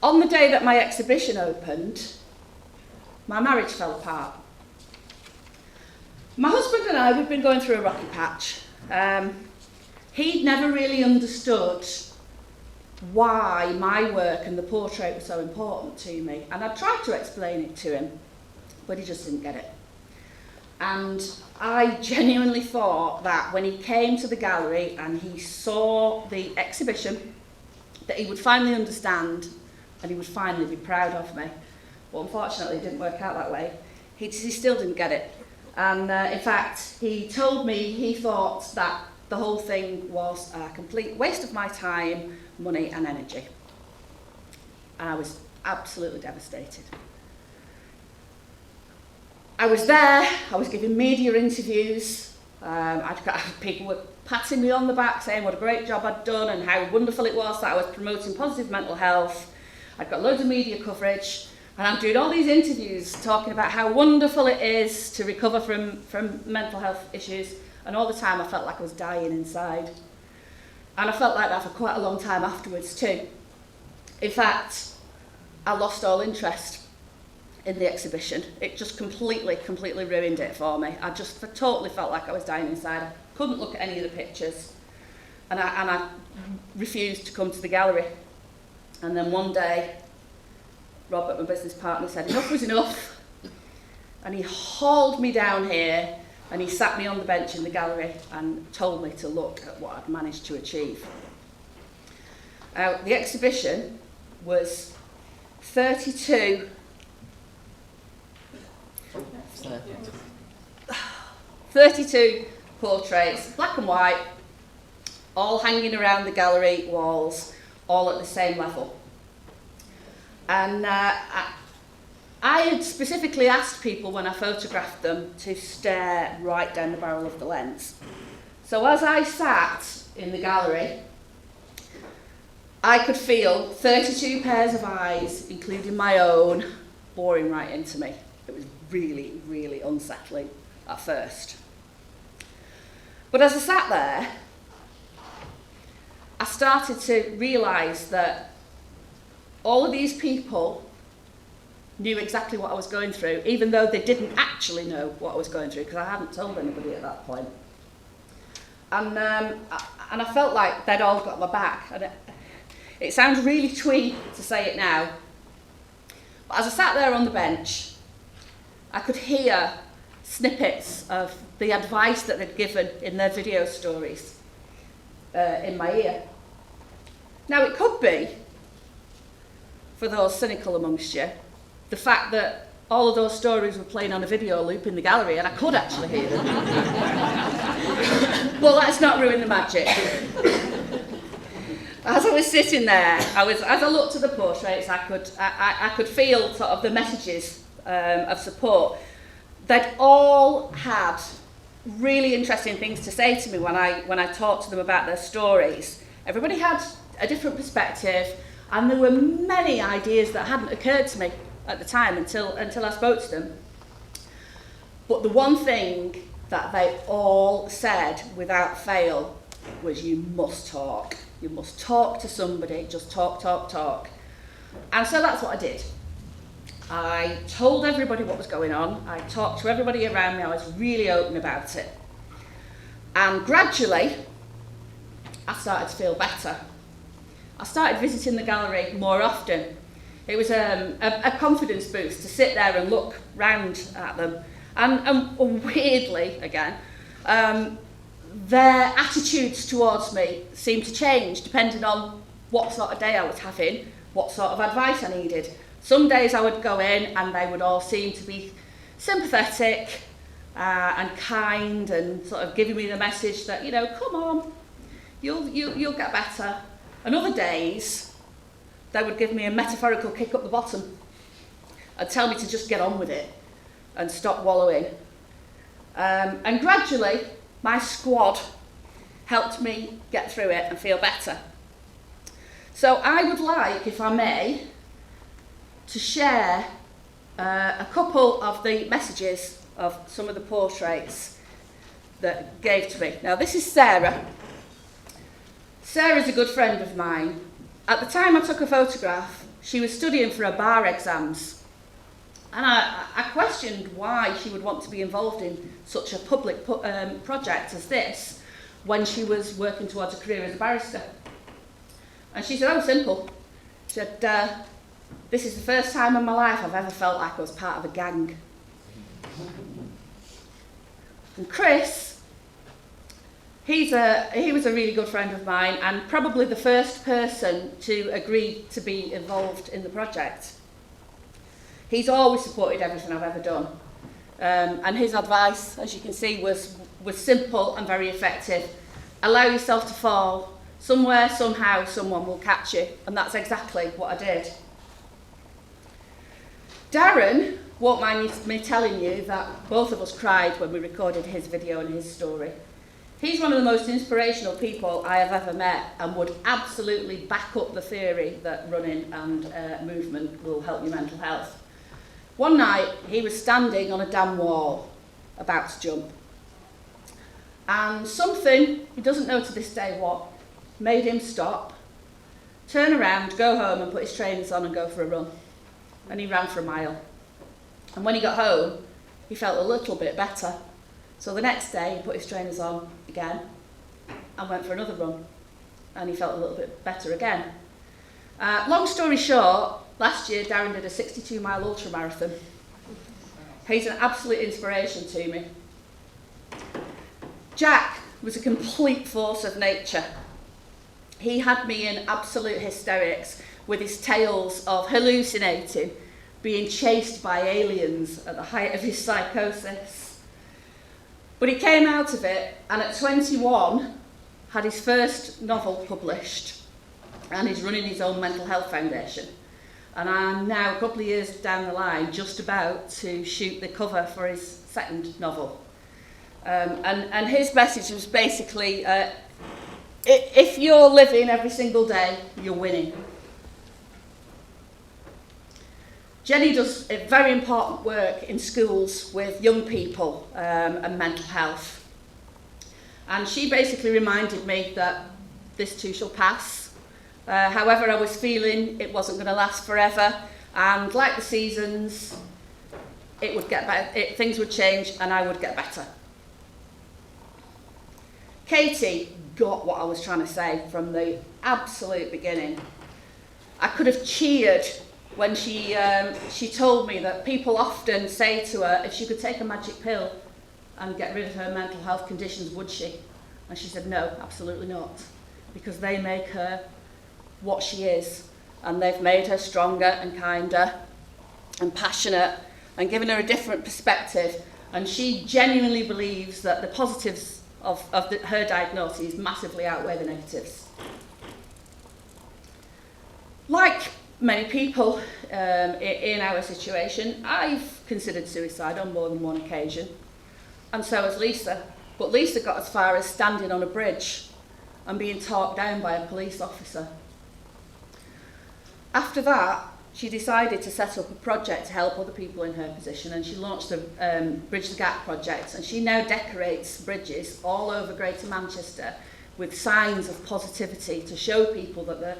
H: on the day that my exhibition opened, my marriage fell apart. My husband and I, we've been going through a rocky patch. He'd never really understood why my work and the portrait were so important to me. And I tried to explain it to him, but he just didn't get it. And I genuinely thought that when he came to the gallery and he saw the exhibition, that he would finally understand and he would finally be proud of me. But unfortunately it didn't work out that way. He still didn't get it. And in fact, he told me he thought that the whole thing was a complete waste of my time, money and energy. And I was absolutely devastated. I was there, I was giving media interviews, people were patting me on the back saying what a great job I'd done and how wonderful it was that I was promoting positive mental health. I'd got loads of media coverage and I'm doing all these interviews talking about how wonderful it is to recover from mental health issues, and all the time I felt like I was dying inside. And I felt like that for quite a long time afterwards too. In fact, I lost all interest in the exhibition. It just completely ruined it for me. I just totally felt like I was dying inside. I couldn't look at any of the pictures, and I refused to come to the gallery. And then one day, Robert, my business partner, said enough was enough, and he hauled me down here and he sat me on the bench in the gallery and told me to look at what I'd managed to achieve. The exhibition was 32 portraits, black and white, all hanging around the gallery walls, all at the same level. And I had specifically asked people when I photographed them to stare right down the barrel of the lens. So as I sat in the gallery, I could feel 32 pairs of eyes, including my own, boring right into me. It was really, really unsettling at first. But as I sat there, I started to realise that all of these people knew exactly what I was going through, even though they didn't actually know what I was going through, because I hadn't told anybody at that point. And I felt like they'd all got my back. And it sounds really twee to say it now, but as I sat there on the bench, I could hear snippets of the advice that they'd given in their video stories in my ear. Now, it could be, for those cynical amongst you, the fact that all of those stories were playing on a video loop in the gallery and I could actually hear them. Well, let's not ruin the magic. As I was sitting there, as I looked at the portraits, I could feel sort of the messages of support. They'd all had really interesting things to say to me when I talked to them about their stories. Everybody had a different perspective, and there were many ideas that hadn't occurred to me at the time until I spoke to them. But the one thing that they all said without fail was, you must talk. You must talk to somebody, just talk. And so that's what I did. I told everybody what was going on. I talked to everybody around me. I was really open about it. And gradually, I started to feel better. I started visiting the gallery more often. It was a confidence boost to sit there and look round at them. And weirdly, again, their attitudes towards me seemed to change depending on what sort of day I was having, what sort of advice I needed. Some days I would go in and they would all seem to be sympathetic and kind and sort of giving me the message that, you know, come on, you'll get better. And other days, they would give me a metaphorical kick up the bottom and tell me to just get on with it and stop wallowing. And gradually, my squad helped me get through it and feel better. So I would like, if I may, to share a couple of the messages of some of the portraits that gave to me. Now, this is Sarah. Sarah's a good friend of mine. At the time I took a photograph, she was studying for her bar exams. And I questioned why she would want to be involved in such a public project as this when she was working towards a career as a barrister. And she said, oh, simple. She said, this is the first time in my life I've ever felt like I was part of a gang. And Chris, he was a really good friend of mine and probably the first person to agree to be involved in the project. He's always supported everything I've ever done. And his advice, as you can see, was simple and very effective. Allow yourself to fall. Somewhere, somehow, someone will catch you. And that's exactly what I did. Darren won't mind me telling you that both of us cried when we recorded his video and his story. He's one of the most inspirational people I have ever met and would absolutely back up the theory that running and movement will help your mental health. One night, he was standing on a damn wall, about to jump. And something, he doesn't know to this day what, made him stop, turn around, go home and put his trainers on and go for a run. And he ran for a mile. And when he got home, he felt a little bit better. So the next day, he put his trainers on again and went for another run. And he felt a little bit better again. Long story short, last year, Darren did a 62-mile ultramarathon. He's an absolute inspiration to me. Jack was a complete force of nature. He had me in absolute hysterics with his tales of hallucinating, being chased by aliens at the height of his psychosis. But he came out of it, and at 21, had his first novel published, and he's running his own mental health foundation. And I'm now, a couple of years down the line, just about to shoot the cover for his second novel. And his message was basically, if you're living every single day, you're winning. Jenny does a very important work in schools with young people and mental health. And she basically reminded me that this too shall pass. However I was feeling, it wasn't going to last forever. And like the seasons, it would get better, things would change and I would get better. Katie got what I was trying to say from the absolute beginning. I could have cheered when she told me that people often say to her if she could take a magic pill and get rid of her mental health conditions, would she? And she said, no, absolutely not. Because they make her what she is. And they've made her stronger and kinder and passionate and given her a different perspective. And she genuinely believes that the positives of her diagnosis massively outweigh the negatives. Like many people in our situation, I've considered suicide on more than one occasion, and so has Lisa. But Lisa got as far as standing on a bridge and being talked down by a police officer. After that, she decided to set up a project to help other people in her position, and she launched the Bridge the Gap project, and she now decorates bridges all over Greater Manchester with signs of positivity to show people that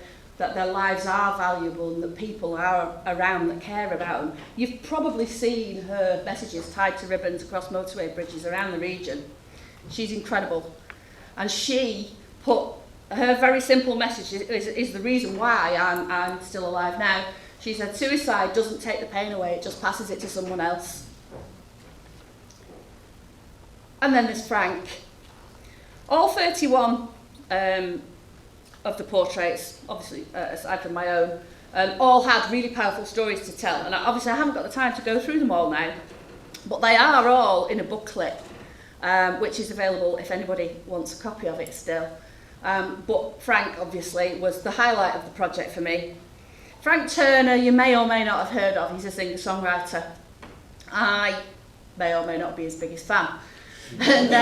H: their lives are valuable and that people are around that care about them. You've probably seen her messages tied to ribbons across motorway bridges around the region. She's incredible. And she put her very simple message is the reason why I'm still alive now. She said, suicide doesn't take the pain away, it just passes it to someone else. And then there's Frank. All 31 of the portraits, obviously aside from my own, all had really powerful stories to tell. And obviously I haven't got the time to go through them all now, but they are all in a booklet, which is available if anybody wants a copy of it still. But Frank, obviously, was the highlight of the project for me. Frank Turner, you may or may not have heard of. He's a singer-songwriter. I may or may not be his biggest fan. And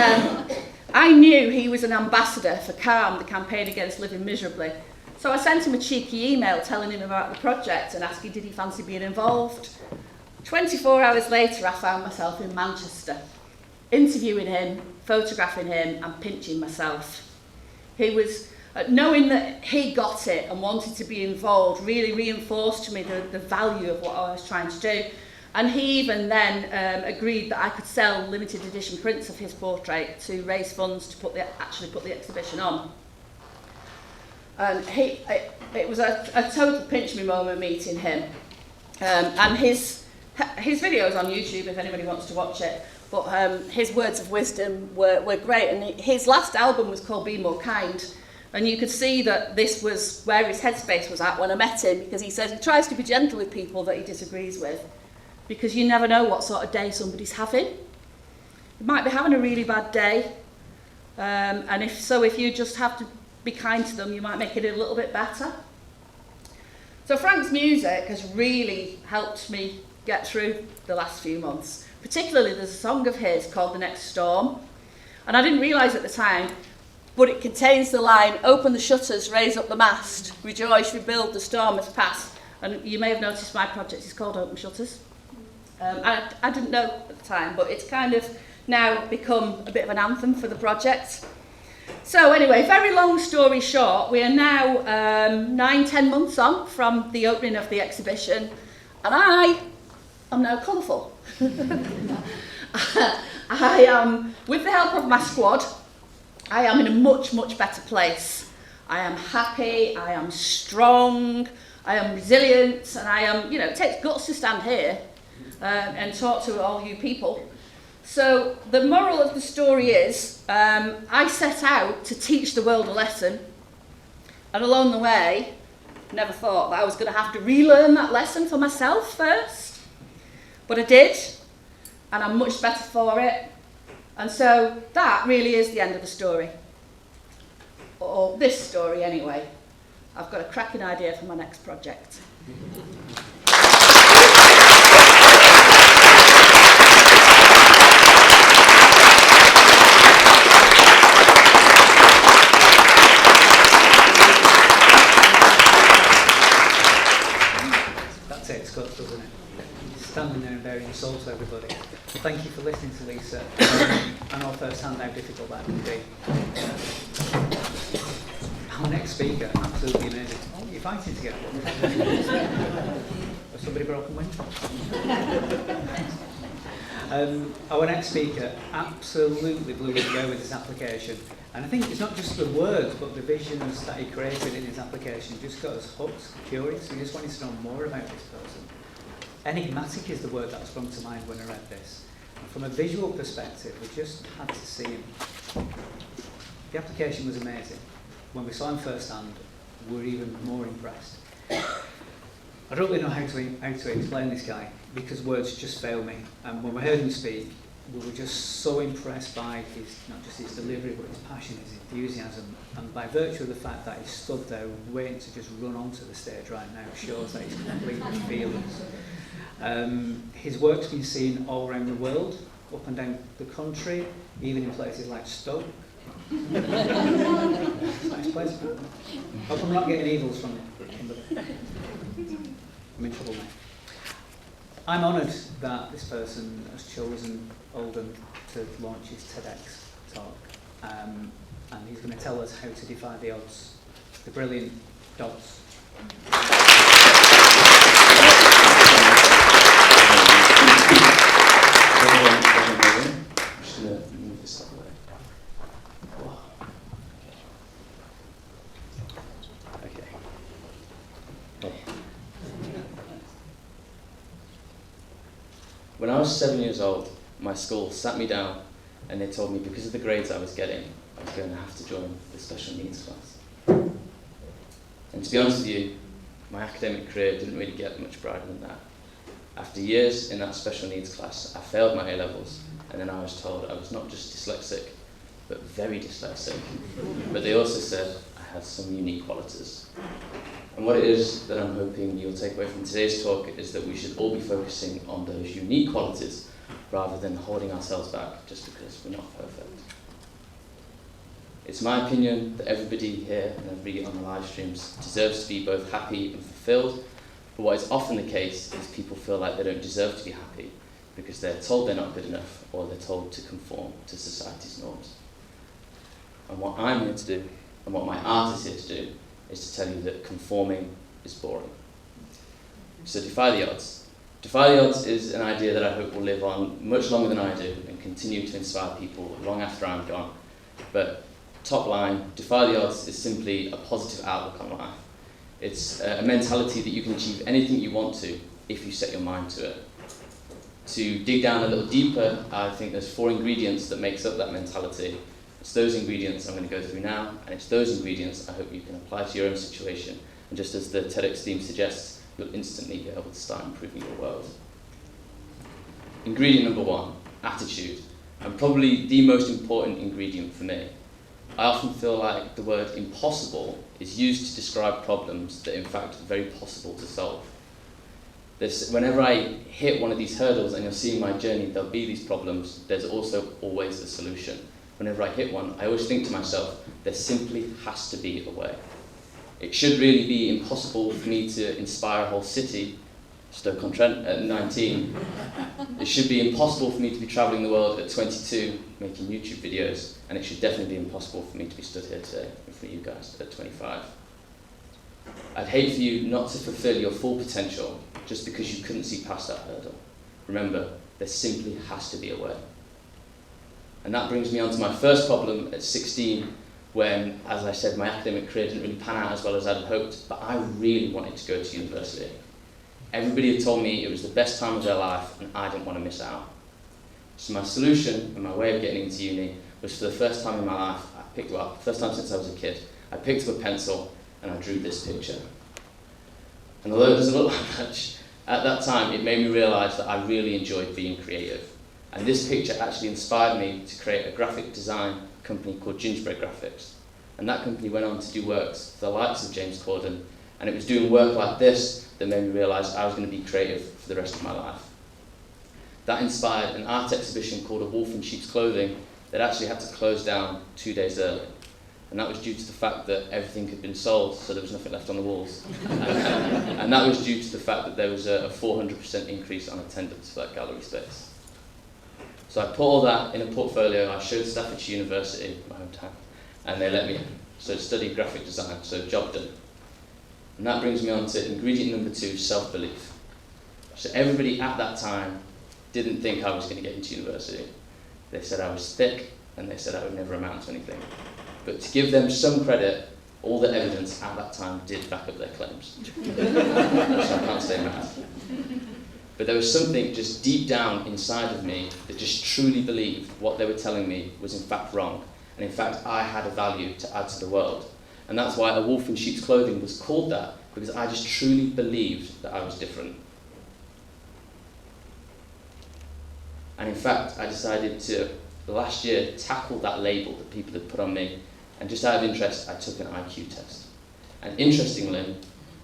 H: I knew he was an ambassador for CALM, the campaign against living miserably. So I sent him a cheeky email telling him about the project and asking did he fancy being involved. 24 hours later, I found myself in Manchester, interviewing him, photographing him and pinching myself. He was, knowing that he got it and wanted to be involved, really reinforced to me the value of what I was trying to do. And he even then agreed that I could sell limited edition prints of his portrait to raise funds to actually put the exhibition on. And it was a total pinch me moment meeting him. And his video's on YouTube if anybody wants to watch it. But his words of wisdom were great, and his last album was called Be More Kind. And you could see that this was where his headspace was at when I met him, because he says he tries to be gentle with people that he disagrees with, because you never know what sort of day somebody's having. You might be having a really bad day, and if you just have to be kind to them, you might make it a little bit better. So Frank's music has really helped me get through the last few months. Particularly, there's a song of his called The Next Storm, and I didn't realise at the time, but it contains the line, open the shutters, raise up the mast, rejoice, rebuild, the storm has passed. And you may have noticed my project is called Open Shutters. I didn't know at the time, but it's kind of now become a bit of an anthem for the project. So anyway, very long story short, we are now 9-10 months on from the opening of the exhibition, and I am now colourful. I am, with the help of my squad, I am in a much, much better place. I am happy, I am strong, I am resilient, and I am, it takes guts to stand here and talk to all you people. So the moral of the story is, I set out to teach the world a lesson, and along the way, never thought that I was going to have to relearn that lesson for myself first. But I did, and I'm much better for it. And so that really is the end of the story. Or this story anyway. I've got a cracking idea for my next project.
D: That takes guts, doesn't it? Standing there and bearing insult to everybody. Thank you for listening to Lisa. I know firsthand how difficult that can be. Our next speaker, absolutely amazing. Oh, you're fighting together. Has somebody broken window? Our next speaker absolutely blew us away with his application. And I think it's not just the words, but the visions that he created in his application just got us hooked, curious. We just wanted to know more about this person. Enigmatic is the word that sprung to mind when I read this. And from a visual perspective, we just had to see him. The application was amazing. When we saw him firsthand, we were even more impressed. I don't really know how to explain this guy, because words just fail me. And when we heard him speak, we were just so impressed by not just his delivery, but his passion, his enthusiasm. And by virtue of the fact that he stood there waiting to just run onto the stage right now, shows that he's completely fearless. His work's been seen all around the world, up and down the country, even in places like Stoke. Nice place. Hope I'm not getting evils from the... I'm in trouble now. I'm honoured that this person has chosen Oldham to launch his TEDx talk, and he's going to tell us how to defy the odds, the brilliant odds.
G: Just going to move this out of the way. Okay. When I was 7 years old, my school sat me down and they told me because of the grades I was getting, I was going to have to join the special needs class. And to be honest with you, my academic career didn't really get much brighter than that. After years in that special needs class, I failed my A-levels, and then I was told I was not just dyslexic, but very dyslexic. But they also said I had some unique qualities. And what it is that I'm hoping you'll take away from today's talk is that we should all be focusing on those unique qualities rather than holding ourselves back just because we're not perfect. It's my opinion that everybody here and everybody on the live streams deserves to be both happy and fulfilled, but what is often the case is people feel like they don't deserve to be happy because they're told they're not good enough or they're told to conform to society's norms. And what I'm here to do, and what my art is here to do, is to tell you that conforming is boring. So defy the odds. Defy the odds is an idea that I hope will live on much longer than I do and continue to inspire people long after I'm gone. But top line, defy the odds is simply a positive outlook on life. It's a mentality that you can achieve anything you want to if you set your mind to it.
I: To dig down a little deeper, I think there's 4 ingredients that makes up that mentality. It's those ingredients I'm going to go through now, and it's those ingredients I hope you can apply to your own situation. And just as the TEDx theme suggests, you'll instantly be able to start improving your world. Ingredient number 1, attitude, and probably the most important ingredient for me. I often feel like the word impossible is used to describe problems that in fact are very possible to solve. Whenever I hit one of these hurdles, and you'll see in my journey there'll be these problems, there's also always a solution. Whenever I hit one, I always think to myself, there simply has to be a way. It should really be impossible for me to inspire a whole city, Stoke-on-Trent, at 19. It should be impossible for me to be travelling the world at 22, making YouTube videos, and it should definitely be impossible for me to be stood here today in front of you guys at 25. I'd hate for you not to fulfil your full potential just because you couldn't see past that hurdle. Remember, there simply has to be a way. And that brings me on to my first problem at 16, when, as I said, my academic career didn't really pan out as well as I'd hoped, but I really wanted to go to university. Everybody had told me it was the best time of their life, and I didn't want to miss out. So my solution and my way of getting into uni was, for the first time in my life, first time since I was a kid, I picked up a pencil and I drew this picture. And although it doesn't look like much, at that time it made me realise that I really enjoyed being creative. And this picture actually inspired me to create a graphic design company called Gingerbread Graphics. And that company went on to do works for the likes of James Corden, and it was doing work like this that made me realise I was going to be creative for the rest of my life. That inspired an art exhibition called A Wolf in Sheep's Clothing that actually had to close down 2 days early. And that was due to the fact that everything had been sold, so there was nothing left on the walls. And that was due to the fact that there was a 400% increase on attendance for that gallery space. So I put all that in a portfolio. I showed Staffordshire University, my hometown, and they let me in. So I studied graphic design, so job done. And that brings me on to ingredient number 2, self-belief. So everybody at that time didn't think I was going to get into university. They said I was thick, and they said I would never amount to anything. But to give them some credit, all the evidence at that time did back up their claims. So I can't stay mad. But there was something just deep down inside of me that just truly believed what they were telling me was in fact wrong. And in fact, I had a value to add to the world. And that's why A Wolf in Sheep's Clothing was called that, because I just truly believed that I was different. And in fact, I decided to, last year, tackle that label that people had put on me. And just out of interest, I took an IQ test. And interestingly,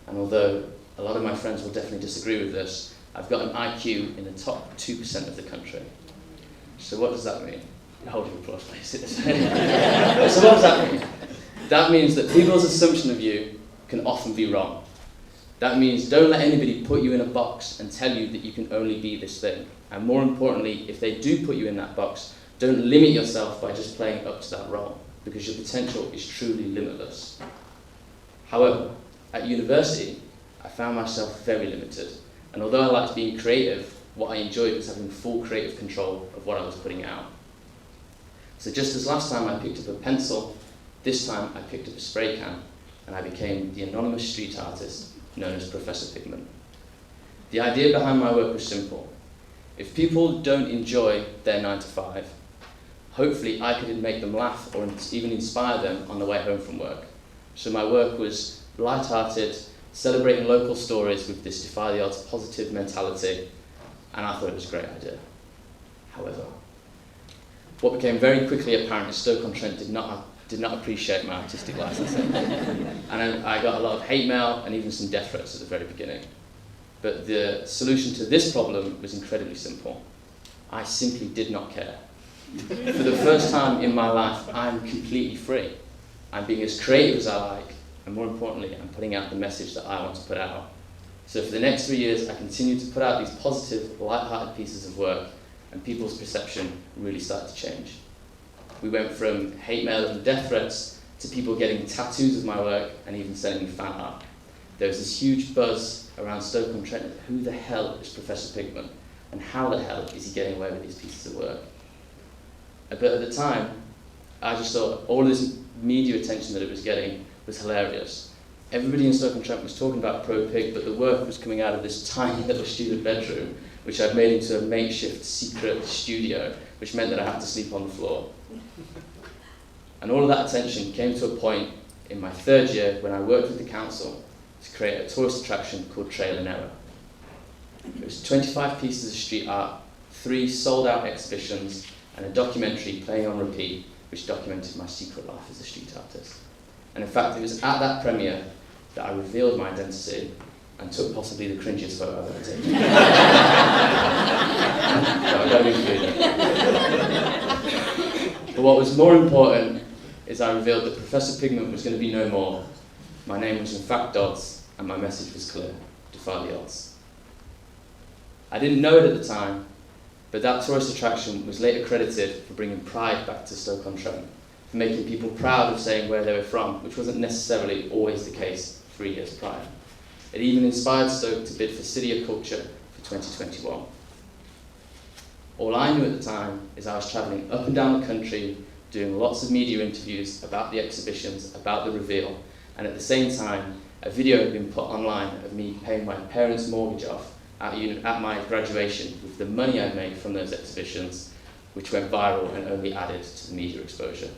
I: and although a lot of my friends will definitely disagree with this, I've got an IQ in the top 2% of the country. So what does that mean? Hold your applause, please. So what does that mean? That means that people's assumption of you can often be wrong. That means don't let anybody put you in a box and tell you that you can only be this thing. And more importantly, if they do put you in that box, don't limit yourself by just playing up to that role, because your potential is truly limitless. However, at university, I found myself very limited. And although I liked being creative, what I enjoyed was having full creative control of what I was putting out. So just as last time I picked up a pencil, this time I picked up a spray can, and I became the anonymous street artist known as Professor Pigment. The idea behind my work was simple. If people don't enjoy their 9 to 5, hopefully I could make them laugh or even inspire them on the way home from work. So my work was light-hearted, celebrating local stories with this defy the odds positive mentality, and I thought it was a great idea. However, what became very quickly apparent is Stoke-on-Trent did not appreciate my artistic licensing. And I got a lot of hate mail and even some death threats at the very beginning. But the solution to this problem was incredibly simple. I simply did not care. For the first time in my life, I'm completely free. I'm being as creative as I like, and more importantly, I'm putting out the message that I want to put out. So for the next 3 years, I continued to put out these positive, light-hearted pieces of work, and people's perception really started to change. We went from hate mail and death threats to people getting tattoos of my work and even sending me fan art. There was this huge buzz around Stoke-on-Trent. Who the hell is Professor Pigment? And how the hell is he getting away with these pieces of work? But at the time, I just thought all this media attention that it was getting was hilarious. Everybody in Stoke-on-Trent was talking about Pro Pig, but the work was coming out of this tiny little student bedroom which I'd made into a makeshift secret studio, which meant that I had to sleep on the floor. And all of that attention came to a point in my third year when I worked with the council to create a tourist attraction called Trail and Error. It was 25 pieces of street art, 3 sold-out exhibitions, and a documentary playing on repeat, which documented my secret life as a street artist. And in fact, it was at that premiere that I revealed my identity and took possibly the cringiest photo I've ever taken. So I don't include it. But what was more important is I revealed that Professor Pigment was going to be no more. My name was in fact Dodds, and my message was clear: defy the odds. I didn't know it at the time, but that tourist attraction was later credited for bringing pride back to Stoke-on-Trent, for making people proud of saying where they were from, which wasn't necessarily always the case 3 years prior. It even inspired Stoke to bid for City of Culture for 2021. All I knew at the time is I was travelling up and down the country, doing lots of media interviews about the exhibitions, about the reveal, and at the same time, a video had been put online of me paying my parents' mortgage off at my graduation with the money I'd made from those exhibitions, which went viral and only added to the media exposure.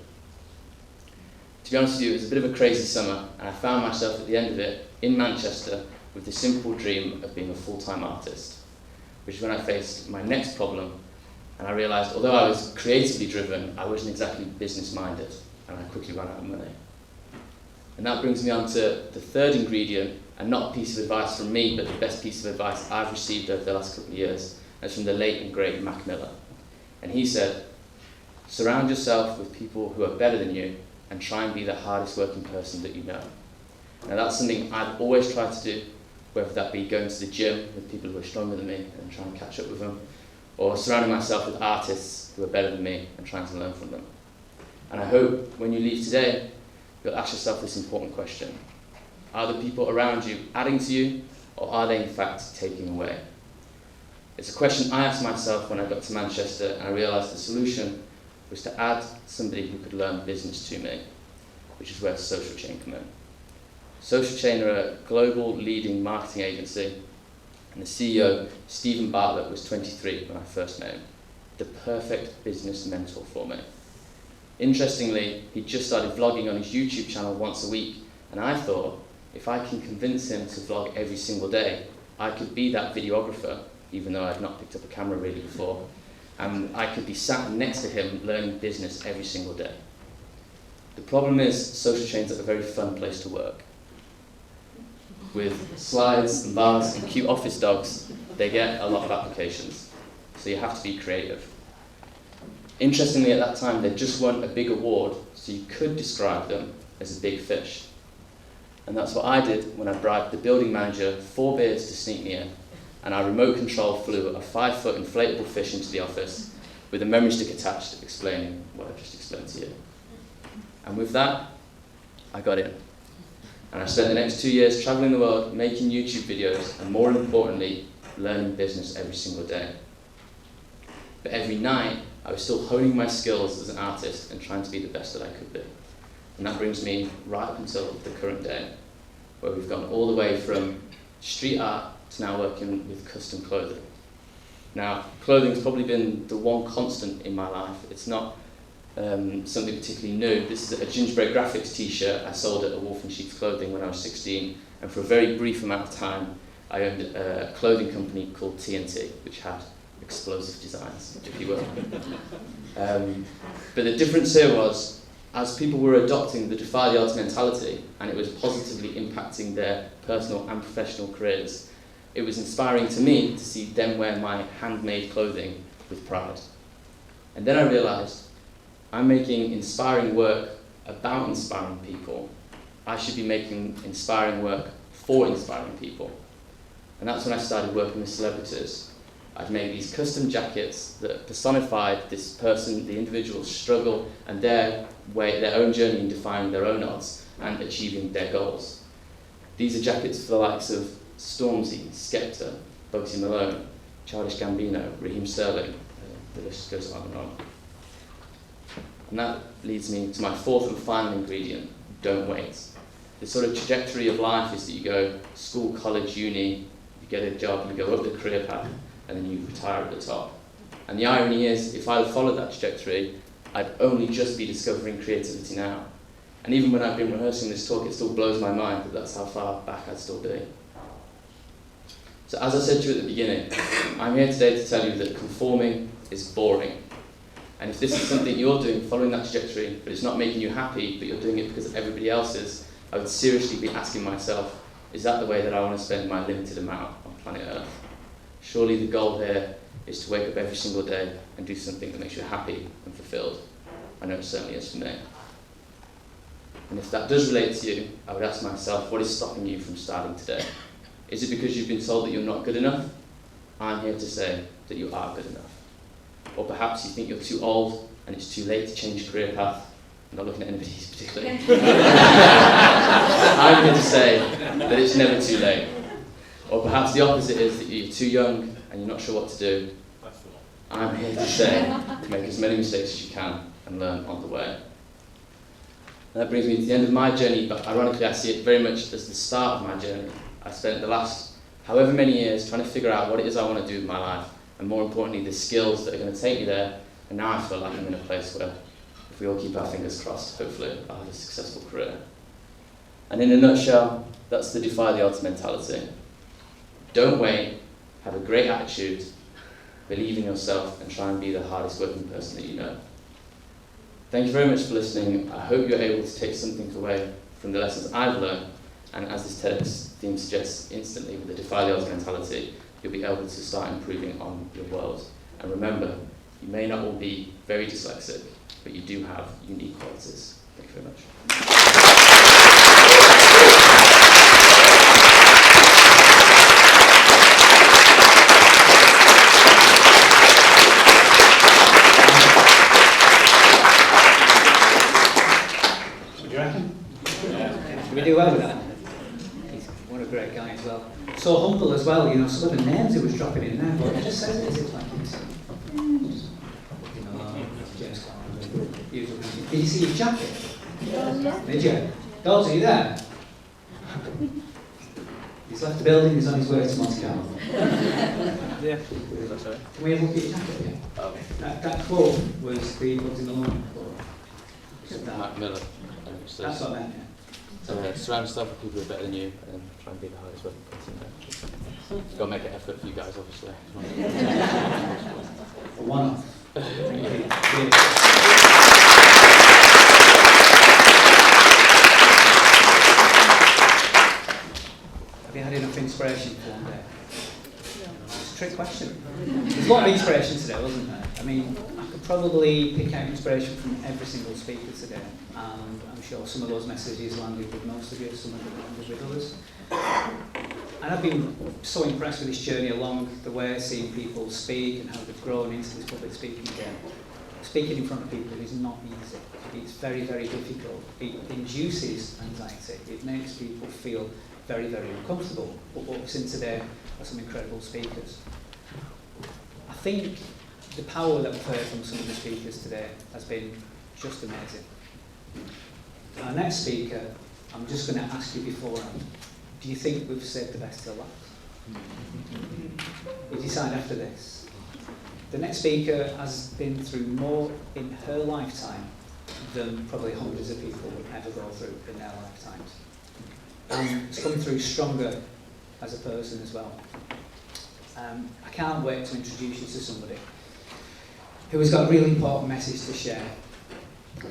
I: To be honest with you, it was a bit of a crazy summer, and I found myself at the end of it in Manchester with the simple dream of being a full-time artist, which is when I faced my next problem, and I realised although I was creatively driven, I wasn't exactly business-minded, and I quickly ran out of money. And that brings me on to the third ingredient, and not a piece of advice from me, but the best piece of advice I've received over the last couple of years. It's from the late and great Mac Miller. And he said, surround yourself with people who are better than you and try and be the hardest working person that you know. Now that's something I've always tried to do, whether that be going to the gym with people who are stronger than me and trying to catch up with them, or surrounding myself with artists who are better than me and trying to learn from them. And I hope when you leave today, you'll ask yourself this important question. Are the people around you adding to you, or are they in fact taking away? It's a question I asked myself when I got to Manchester, and I realised the solution was to add somebody who could learn business to me, which is where Social Chain come in. Social Chain are a global leading marketing agency, and the CEO, Stephen Bartlett, was 23 when I first met him. The perfect business mentor for me. Interestingly, he just started vlogging on his YouTube channel once a week, and I thought, if I can convince him to vlog every single day, I could be that videographer, even though I'd not picked up a camera really before, and I could be sat next to him learning business every single day. The problem is, Social Chain's a very fun place to work. With slides and bars and cute office dogs, they get a lot of applications, so you have to be creative. Interestingly, at that time, they'd just won a big award, so you could describe them as a big fish. And that's what I did when I bribed the building manager 4 beers to sneak me in, and I remote control flew a 5-foot inflatable fish into the office with a memory stick attached explaining what I just explained to you. And with that, I got in. And I spent the next 2 years travelling the world, making YouTube videos, and more importantly, learning business every single day. But every night, I was still honing my skills as an artist and trying to be the best that I could be. And that brings me right up until the current day, where we've gone all the way from street art to now working with custom clothing. Now, clothing's probably been the one constant in my life. It's not something particularly new. This is a Gingerbread Graphics t-shirt I sold at a Wolf & Sheep's Clothing when I was 16, and for a very brief amount of time, I owned a clothing company called TNT, which had explosive designs, if you will. But the difference here was, as people were adopting the defy the odds mentality, and it was positively impacting their personal and professional careers, it was inspiring to me to see them wear my handmade clothing with pride. And then I realised, I'm making inspiring work about inspiring people. I should be making inspiring work for inspiring people. And that's when I started working with celebrities. I've made these custom jackets that personified this person, the individual's struggle, and their own journey in defying their own odds and achieving their goals. These are jackets for the likes of Stormzy, Skepta, Bugsy Malone, Childish Gambino, Raheem Sterling. The list goes on and on. And that leads me to my fourth and final ingredient: don't wait. The sort of trajectory of life is that you go school, college, uni, you get a job, you go up the career path, and then you retire at the top. And the irony is, if I had followed that trajectory, I'd only just be discovering creativity now. And even when I've been rehearsing this talk, it still blows my mind that that's how far back I'd still be. So as I said to you at the beginning, I'm here today to tell you that conforming is boring. And if this is something you're doing, following that trajectory, but it's not making you happy, but you're doing it because everybody else is, I would seriously be asking myself, is that the way that I want to spend my limited amount on planet Earth? Surely the goal here is to wake up every single day and do something that makes you happy and fulfilled. I know it certainly is for me. And if that does relate to you, I would ask myself, what is stopping you from starting today? Is it because you've been told that you're not good enough? I'm here to say that you are good enough. Or perhaps you think you're too old and it's too late to change career path. I'm not looking at anybody particularly. I'm here to say that it's never too late. Or perhaps the opposite is that you're too young and you're not sure what to do. I'm here to say to make as many mistakes as you can and learn on the way. And that brings me to the end of my journey, but ironically I see it very much as the start of my journey. I spent the last however many years trying to figure out what it is I want to do with my life, and more importantly, the skills that are going to take me there. And now I feel like I'm in a place where, if we all keep our fingers crossed, hopefully I'll have a successful career. And in a nutshell, that's the defy the odds mentality. Don't wait, have a great attitude, believe in yourself, and try and be the hardest working person that you know. Thank you very much for listening. I hope you're able to take something away from the lessons I've learned, and as this TEDx theme suggests, instantly with the defy the odds mentality, you'll be able to start improving on your world. And remember, you may not all be very dyslexic, but you do have unique qualities. Thank you very much.
D: What do you reckon? Did we do well with that? What a great guy as well. So humble as well, you know, some of the names he was dropping in there, but it just says it, it's like it's, you know, James Clark. Did you see his jacket? Did you? Dalton, are you there? He's left the building, he's on his way to Monte Carlo.
A: Yeah, that's right.
D: Can we have a look at your jacket again? That quote was the Bugs in the Lawn quote.
I: Mac Miller.
D: That's what I meant, yeah.
I: So surround yourself with people who are better than you and try and be the hardest working person there. You've got to make an effort for you guys, obviously.
D: One off. Have you had enough inspiration for one day? It's a trick question. There's a lot of inspiration today, wasn't there? I mean, I could probably pick out inspiration from every single speaker today, and I'm sure some of those messages landed with most of you, some of them landed with others. And I've been so impressed with this journey along the way, seeing people speak and how they've grown into this public speaking game. Speaking in front of people is not easy. It's very, very difficult. It induces anxiety. It makes people feel very, very uncomfortable. But what we've seen today are some incredible speakers. I think the power that we've heard from some of the speakers today has been just amazing. Our next speaker, I'm just going to ask you beforehand, do you think we've saved the best till last? We decide after this. The next speaker has been through more in her lifetime than probably hundreds of people would ever go through in their lifetimes. And has come through stronger as a person as well. I can't wait to introduce you to somebody who has got a really important message to share.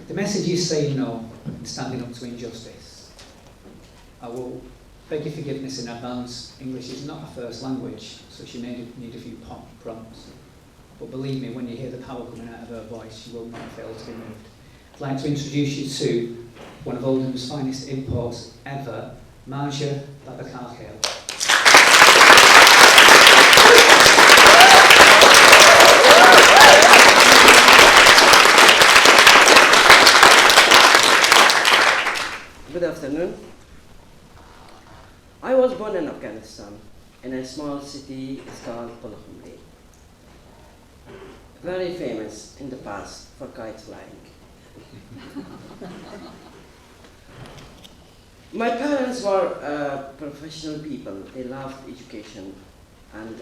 D: The message is saying no and standing up to injustice. I will beg your forgiveness in advance. English is not her first language, so she may need a few prompts. But believe me, when you hear the power coming out of her voice, you will not fail to be moved. I'd like to introduce you to one of Oldham's finest imports ever, Marja Babakarkhel.
J: Good afternoon. I was born in Afghanistan, in a small city called Oldham, very famous in the past for kite flying. My parents were professional people. They loved education, and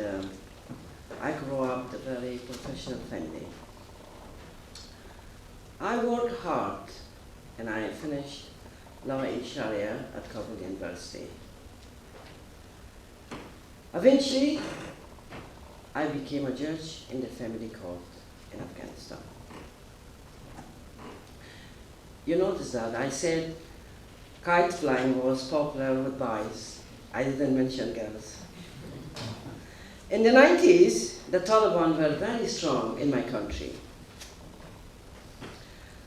J: I grew up in a very professional family. I worked hard and I finished law in Sharia at Kabul University. Eventually, I became a judge in the family court in Afghanistan. You notice that I said kite flying was popular with boys. I didn't mention girls. In the 90s, the Taliban were very strong in my country.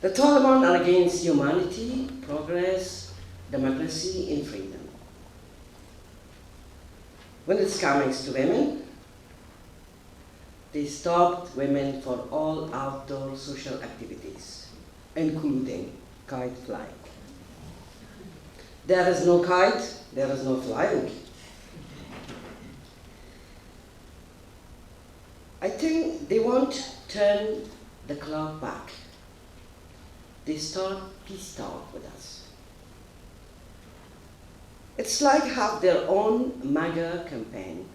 J: The Taliban are against humanity, progress, democracy, and freedom. When it comes to women, they stopped women for all outdoor social activities, including kite flying. There is no kite, there is no flying. I think they want to turn the clock back. They start peace talk with us. It's like have their own MAGA campaign.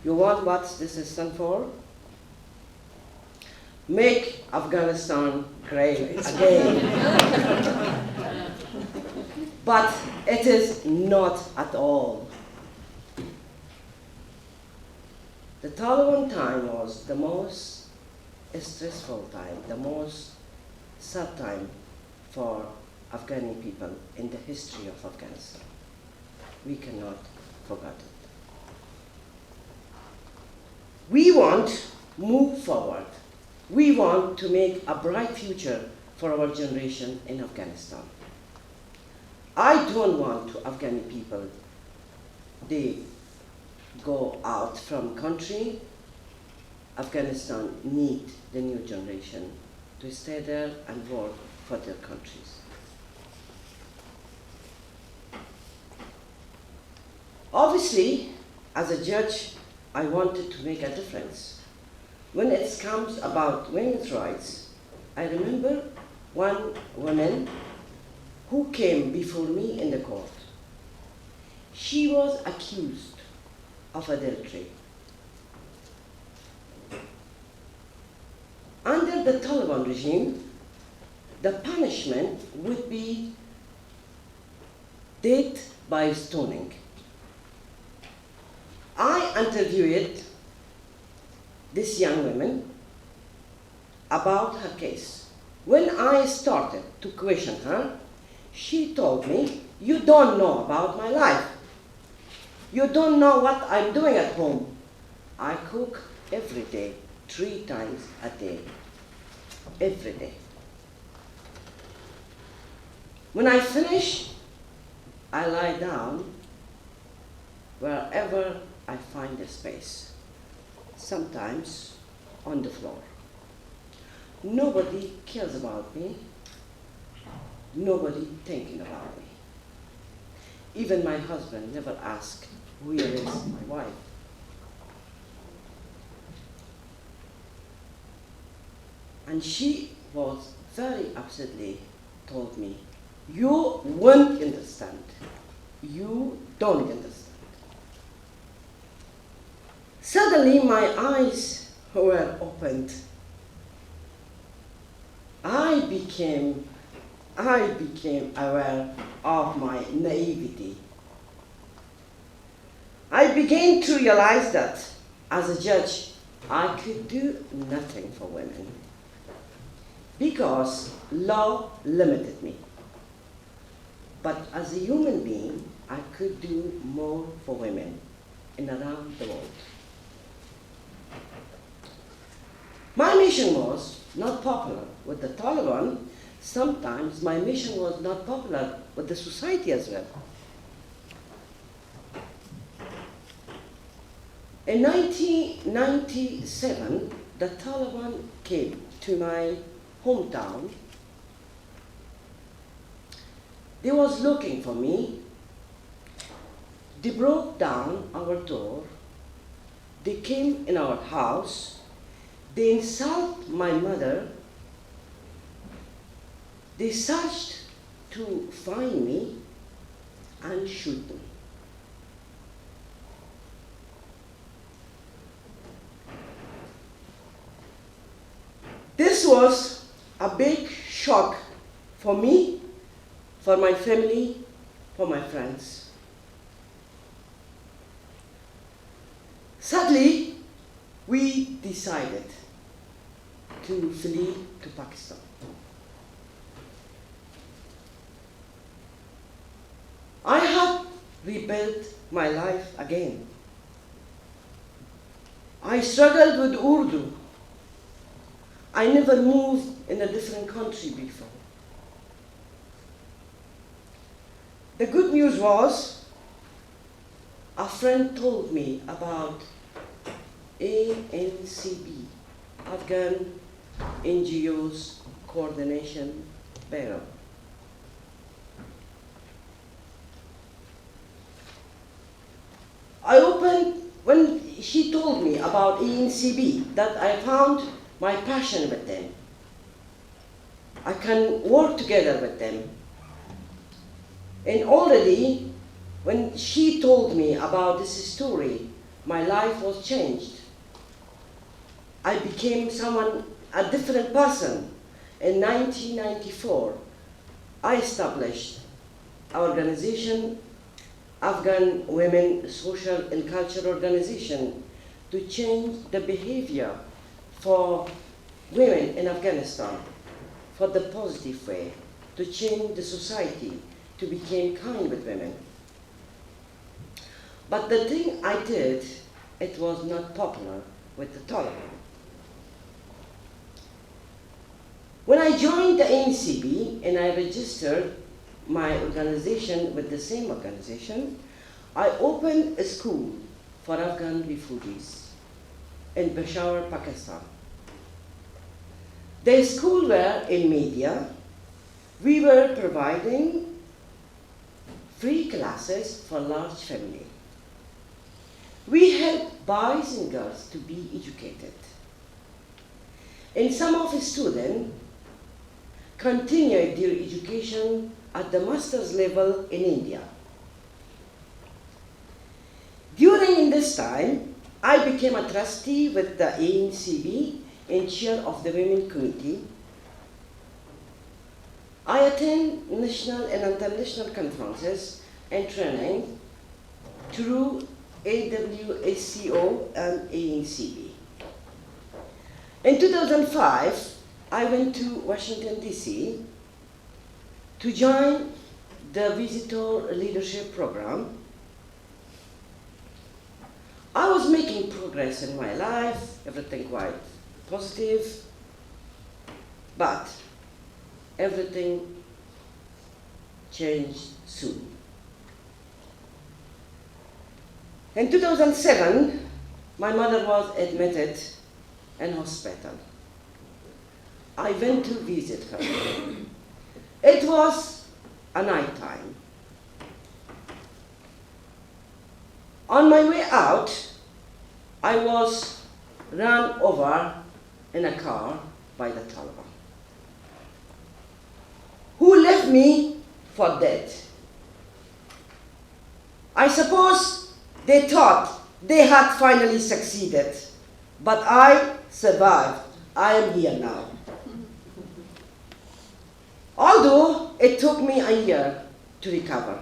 J: You want what this is stand for? Make Afghanistan great again. But it is not at all. The Taliban time was the most stressful time, the most sad time for Afghani people in the history of Afghanistan. We cannot forget it. We want to move forward. We want to make a bright future for our generation in Afghanistan. I don't want to Afghani people, they go out from country. Afghanistan need the new generation to stay there and work for their countries. Obviously, as a judge, I wanted to make a difference. When it comes about women's rights, I remember one woman who came before me in the court. She was accused of adultery. Under the Taliban regime, the punishment would be death by stoning. I interviewed this young woman about her case. When I started to question her, she told me, "You don't know about my life. You don't know what I'm doing at home. I cook every day, 3 times a day, every day. When I finish, I lie down wherever I find a space, sometimes on the floor. Nobody cares about me. Nobody thinking about me. Even my husband never asked, where is my wife? And she was very upsetly told me, you won't understand. You don't understand. Suddenly my eyes were opened. I became aware of my naivety. I began to realize that as a judge, I could do nothing for women because law limited me. But as a human being, I could do more for women in around the world. My mission was not popular with the Taliban. Sometimes my mission was not popular with the society as well. In 1997, the Taliban came to my hometown. They was looking for me. They broke down our door. They came in our house. They insulted my mother. They searched to find me and shoot me. was a big shock for me, for my family, for my friends. Sadly, we decided to flee to Pakistan. I have rebuilt my life again. I struggled with Urdu. I never moved in a different country before. The good news was, a friend told me about ANCB, Afghan NGOs Coordination Bureau. When she told me about ANCB, that I found my passion with them. I can work together with them. And already, when she told me about this story, my life was changed. I became a different person. In 1994, I established an organization, Afghan Women Social and Cultural Organization, to change the behavior for women in Afghanistan for the positive way, to change the society, to become kind with women. But the thing I did, it was not popular with the Taliban. When I joined the ANCB and I registered my organization with the same organization, I opened a school for Afghan refugees in Peshawar, Pakistan. The school were in media. We were providing free classes for large family. We helped boys and girls to be educated. And some of the students continued their education at the master's level in India. During this time, I became a trustee with the ANCB and chair of the Women Committee. I attend national and international conferences and training through AWSCO and ANCB. In 2005, I went to Washington, D.C. to join the Visitor Leadership Program. I was making progress in my life, everything quite positive, but everything changed soon. In 2007, my mother was admitted in hospital. I went to visit her. It was a night time. On my way out, I was run over in a car by the Taliban, who left me for dead. I suppose they thought they had finally succeeded, but I survived. I am here now. Although it took me a year to recover.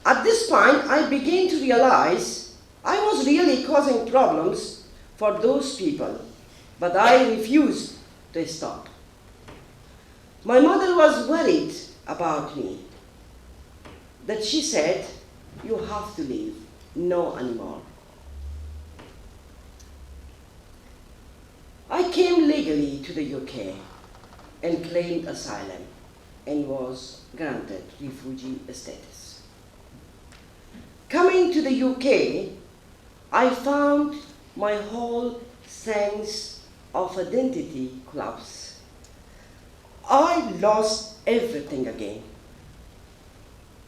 J: At this point, I began to realize I was really causing problems for those people, but I refused to stop. My mother was worried about me, that she said, "You have to leave, no anymore." I came legally to the UK and claimed asylum and was granted refugee status. Coming to the UK, I found my whole sense of identity collapse. I lost everything again.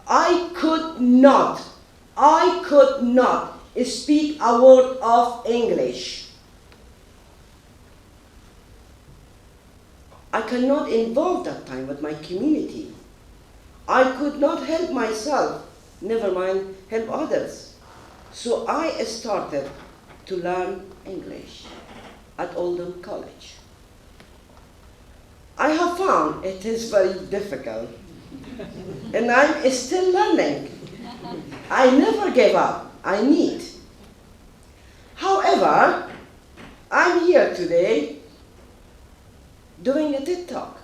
J: I could not speak a word of English. I cannot involve that time with my community. I could not help myself, never mind help others. So I started to learn English at Oldham College. I have found it is very difficult, and I'm still learning. I never gave up. I need. However, I'm here today doing a TED Talk.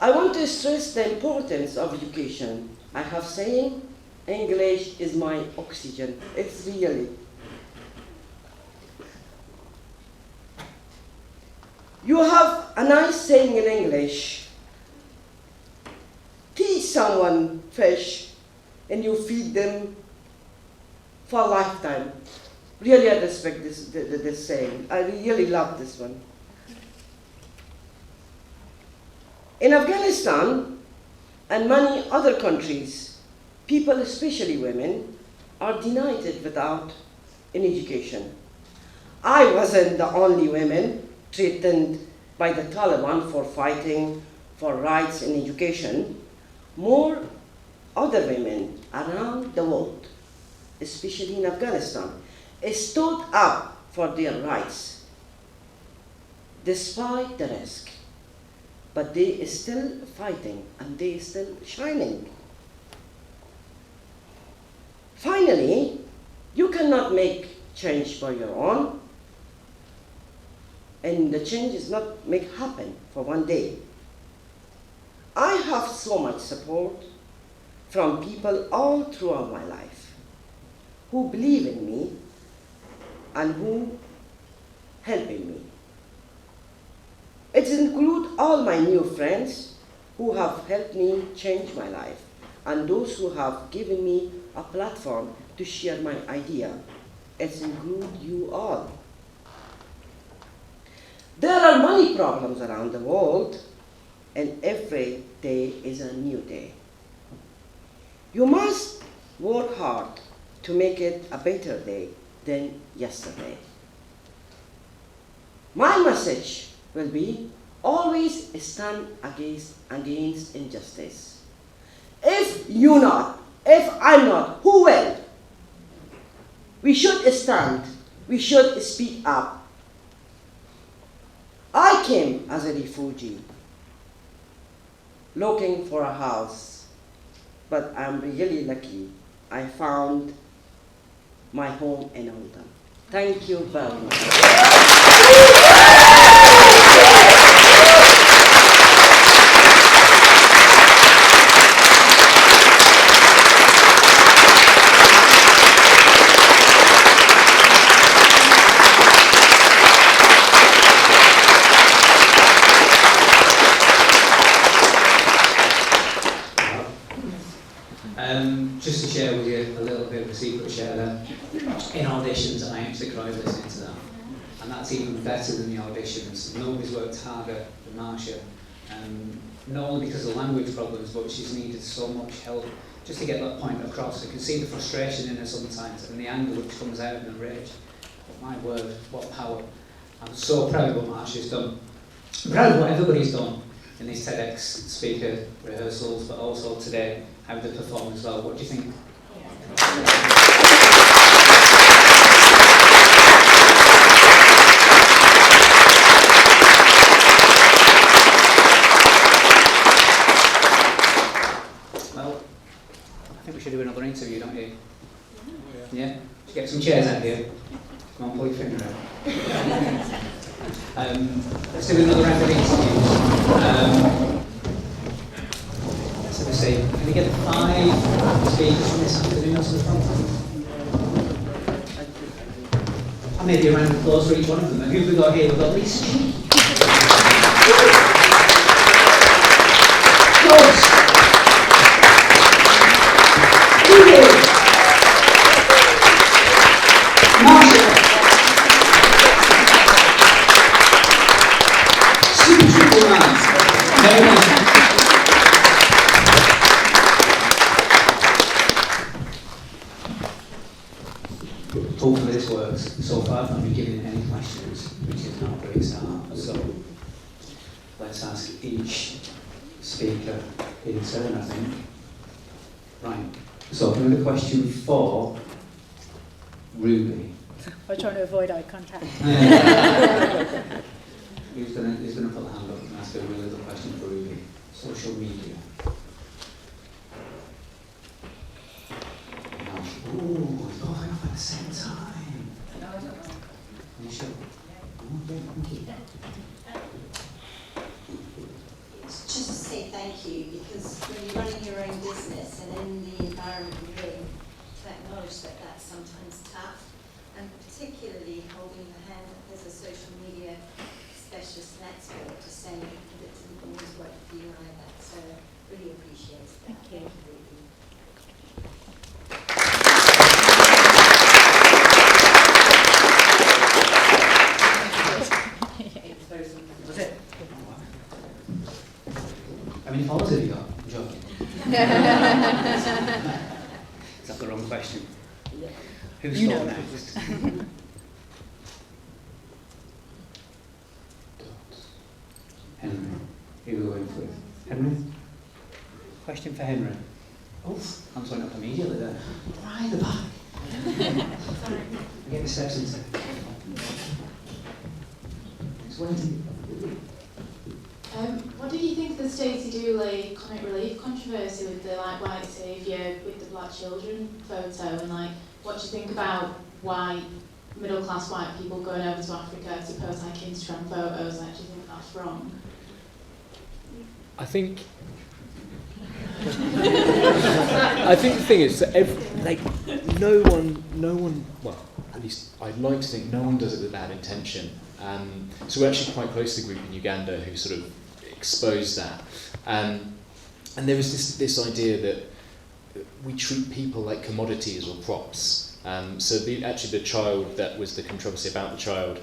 J: I want to stress the importance of education. I have saying English is my oxygen. It's really. You have a nice saying in English. Teach someone fish and you feed them for a lifetime. Really, I respect this saying. I really love this one. In Afghanistan and many other countries, people, especially women, are denied it without an education. I wasn't the only woman threatened by the Taliban for fighting for rights in education. More other women around the world, especially in Afghanistan, stood up for their rights despite the risk. But they are still fighting and they are still shining. Finally, you cannot make change by your own, and the change is not make happen for one day. I have so much support from people all throughout my life who believe in me and who help in me. It includes all my new friends who have helped me change my life and those who have given me a platform to share my idea. It includes you all. There are many problems around the world, and every day is a new day. You must work hard to make it a better day than yesterday. My message will be always stand against injustice. If you not, if I'm not, who will? We should stand, we should speak up. I came as a refugee, looking for a house, but I'm really lucky. I found my home in Oldham. Thank you very much.
D: Just to share with you a little bit of a secret share there. In auditions, I actually cried listening to that. And that's even better than the auditions. Nobody's worked harder than Marcia. Not only because of language problems, but she's needed so much help just to get that point across. I can see the frustration in her sometimes and the anger which comes out in the rage. But my word, what power. I'm so proud of what Marcia's done. I'm proud of what everybody's done in these TEDx speaker rehearsals, but also today, how they perform as well. What do you think? Well, I think we should do another interview, don't you? Yeah? Should get some chairs out here. Come on, pull your finger out. Let's do another round of interviews. So we say, can we get 5 speakers from this afternoon to the front? And maybe a round of applause for each one of them. And who have we got here? We've got Lisa G. Hopefully this works. So far I've not been given any questions, which is not a great start. So let's ask each speaker in turn, I think. Right. So another question for Ruby.
F: I'm trying to avoid eye contact.
D: Who's going to put the hand up and ask a really good question for Ruby? Social media. Ooh, it's both going off at the same time.
H: No, I don't know.
D: Are you sure? Okay, thank you.
K: It's just to say thank you, because when you're running your own business and in the environment you're in, to acknowledge that that's sometimes tough, and particularly holding the hand as a social media specialist and expert to say that it didn't always work for you either. So really appreciate that.
F: Thank you.
K: Ruby.
A: That's it.
D: How many followers have you got? I'm joking. Is that the wrong question? Who's got next? Henry. Who are we going for? Henry? Question for Henry. Oh, I'm sorry, up immediately there. Right at the back. Get the steps into it.
L: What did you think of the Stacey Dooley comic relief controversy with the white saviour with the black children photo, and what do you think about middle class white people going over to Africa to post Instagram photos? Do you think that's wrong?
M: I think the thing is that no one, well, at least I'd like to think no one does it with bad intention. So we're actually quite close to the group in Uganda who sort of exposed that. And there was this idea that we treat people like commodities or props. So actually the child, that was the controversy about the child,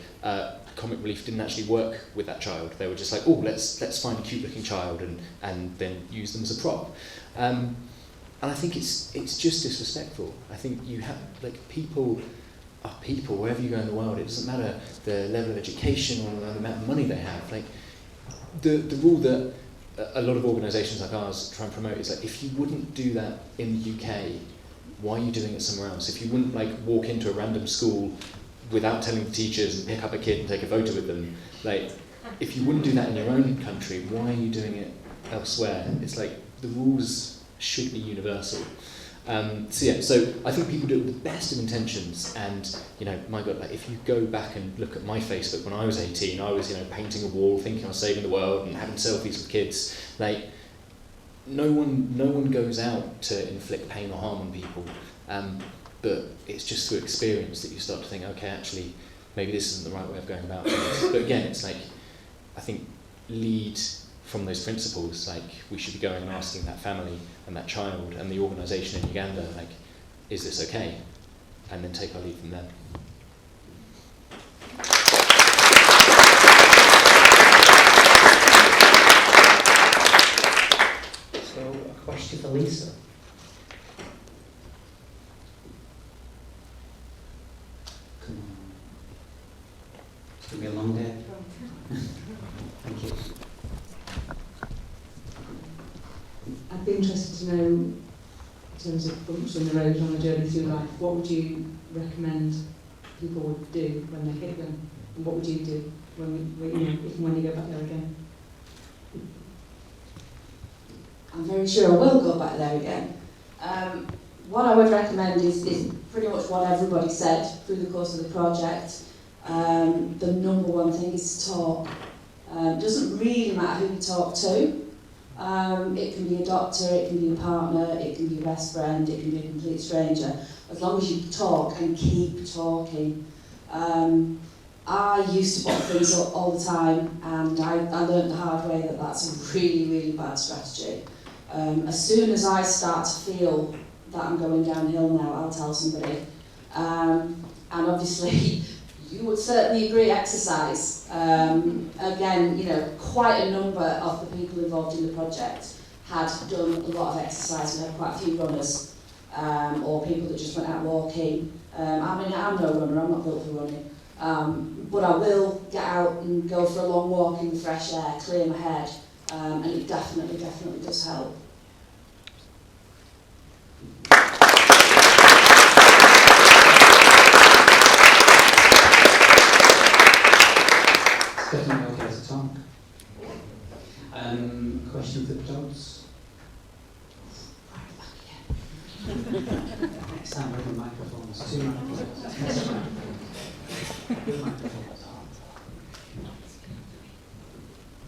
M: Comic Relief didn't actually work with that child. They were just like, oh, let's find a cute looking child and then use them as a prop. And I think it's just disrespectful. I think you have, people are people wherever you go in the world. It doesn't matter the level of education or the amount of money they have. The rule that a lot of organisations like ours try and promote is if you wouldn't do that in the UK, why are you doing it somewhere else? If you wouldn't walk into a random school without telling the teachers and pick up a kid and take a photo with them, if you wouldn't do that in your own country, why are you doing it elsewhere? It's the rules should be universal. So I think people do it with the best of intentions, and my God, if you go back and look at my Facebook when I was 18, I was painting a wall, thinking I was saving the world, and having selfies with kids. No one goes out to inflict pain or harm on people, but it's just through experience that you start to think, okay, actually, maybe this isn't the right way of going about things. But again, it's I think lead from those principles. We should be going and asking that family and that child and the organisation in Uganda, is this okay? And then take our lead from there.
D: So, a question for Lisa. Come on. It's going to be a long day. Thank you.
N: I'd be interested to know, in terms of bumps in the road on a journey through life, what would you recommend people would do when they hit them? And what would you do if and when you go back there again?
O: I'm very sure I will go back there again. What I would recommend is pretty much what everybody said through the course of the project. The number one thing is to talk. It doesn't really matter who you talk to. It can be a doctor, it can be a partner, it can be your best friend, it can be a complete stranger. As long as you talk and keep talking. I used to put things up all the time, and I learned the hard way that that's a really, really bad strategy. As soon as I start to feel that I'm going downhill now, I'll tell somebody. And obviously, you would certainly agree exercise. Again, quite a number of the people involved in the project had done a lot of exercise. We had quite a few runners, or people that just went out walking. I'm no runner, I'm not built for running. But I will get out and go for a long walk in the fresh air, clear my head, and it definitely does help.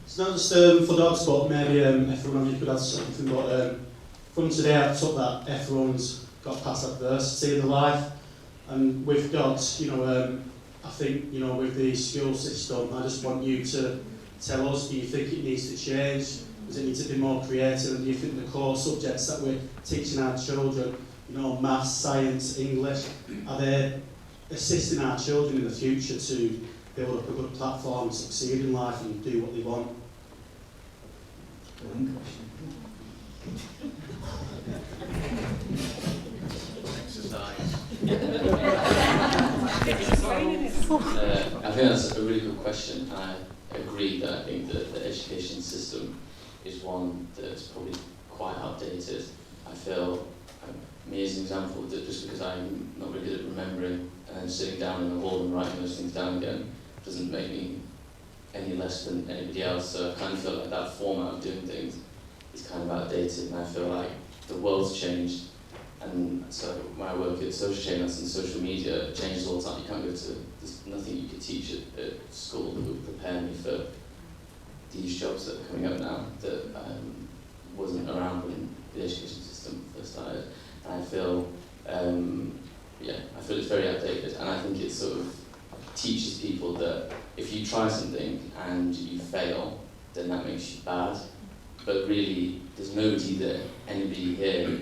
P: It's not just for dogs, but maybe everyone of you could add something. But from today, I took that everyone's got past adversity in their life, and with dogs, you know, I think, you know, with the school system, I just want you to tell us, do you think it needs to change? Does it need to be more creative? And do you think the core subjects that we're teaching our children, you know, maths, science, English, are they assisting our children in the future to build up a good platform and succeed in life and do what they want?
I: I think that's a really good question. I agree that I think that the education system is one that's probably quite outdated. I feel, me as an example, that just because I'm not really good at remembering and then sitting down in the hall and writing those things down again doesn't make me any less than anybody else. So I kind of feel like that format of doing things is kind of outdated, and I feel like the world's changed. And so when I work at social chains and social media, it changes all the time. You can't go to, there's nothing you could teach at school that would prepare me for these jobs that are coming up now that wasn't around when the education system first started. And I feel, I feel it's very outdated, and I think it sort of teaches people that if you try something and you fail, then that makes you bad. But really, there's nobody that anybody here who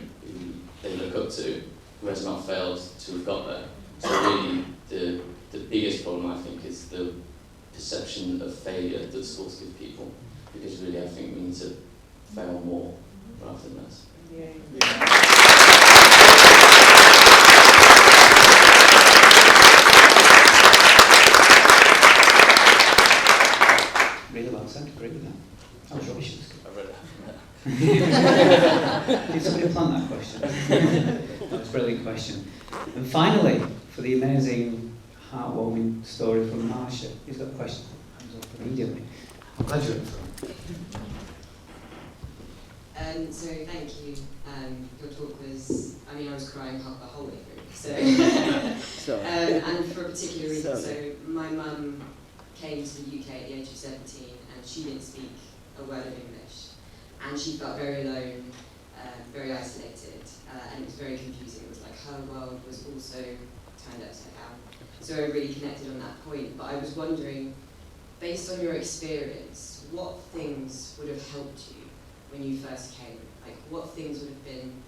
I: they look up to who has not failed to have got there. So really, the biggest problem, I think, is the perception of failure that schools give people. Because really, I think we need to fail more rather than less.
D: Really well said, agree with that. I was rubbish.
I: I read it.
D: Did somebody plan that question? That was a brilliant question. And finally, for the amazing, heartwarming story from Marsha, he's got a question. Hands up immediately. I'm glad you're up for it.
Q: So thank you. Your talk was, I mean, I was crying half the whole way through. So, and for a particular reason. So my mum came to the UK at the age of 17, and she didn't speak a word of English. And she felt very alone, very isolated, and it was very confusing. It was like her world was also turned upside down. So I really connected on that point. But I was wondering, based on your experience, what things would have helped you when you first came? Like, what things would have been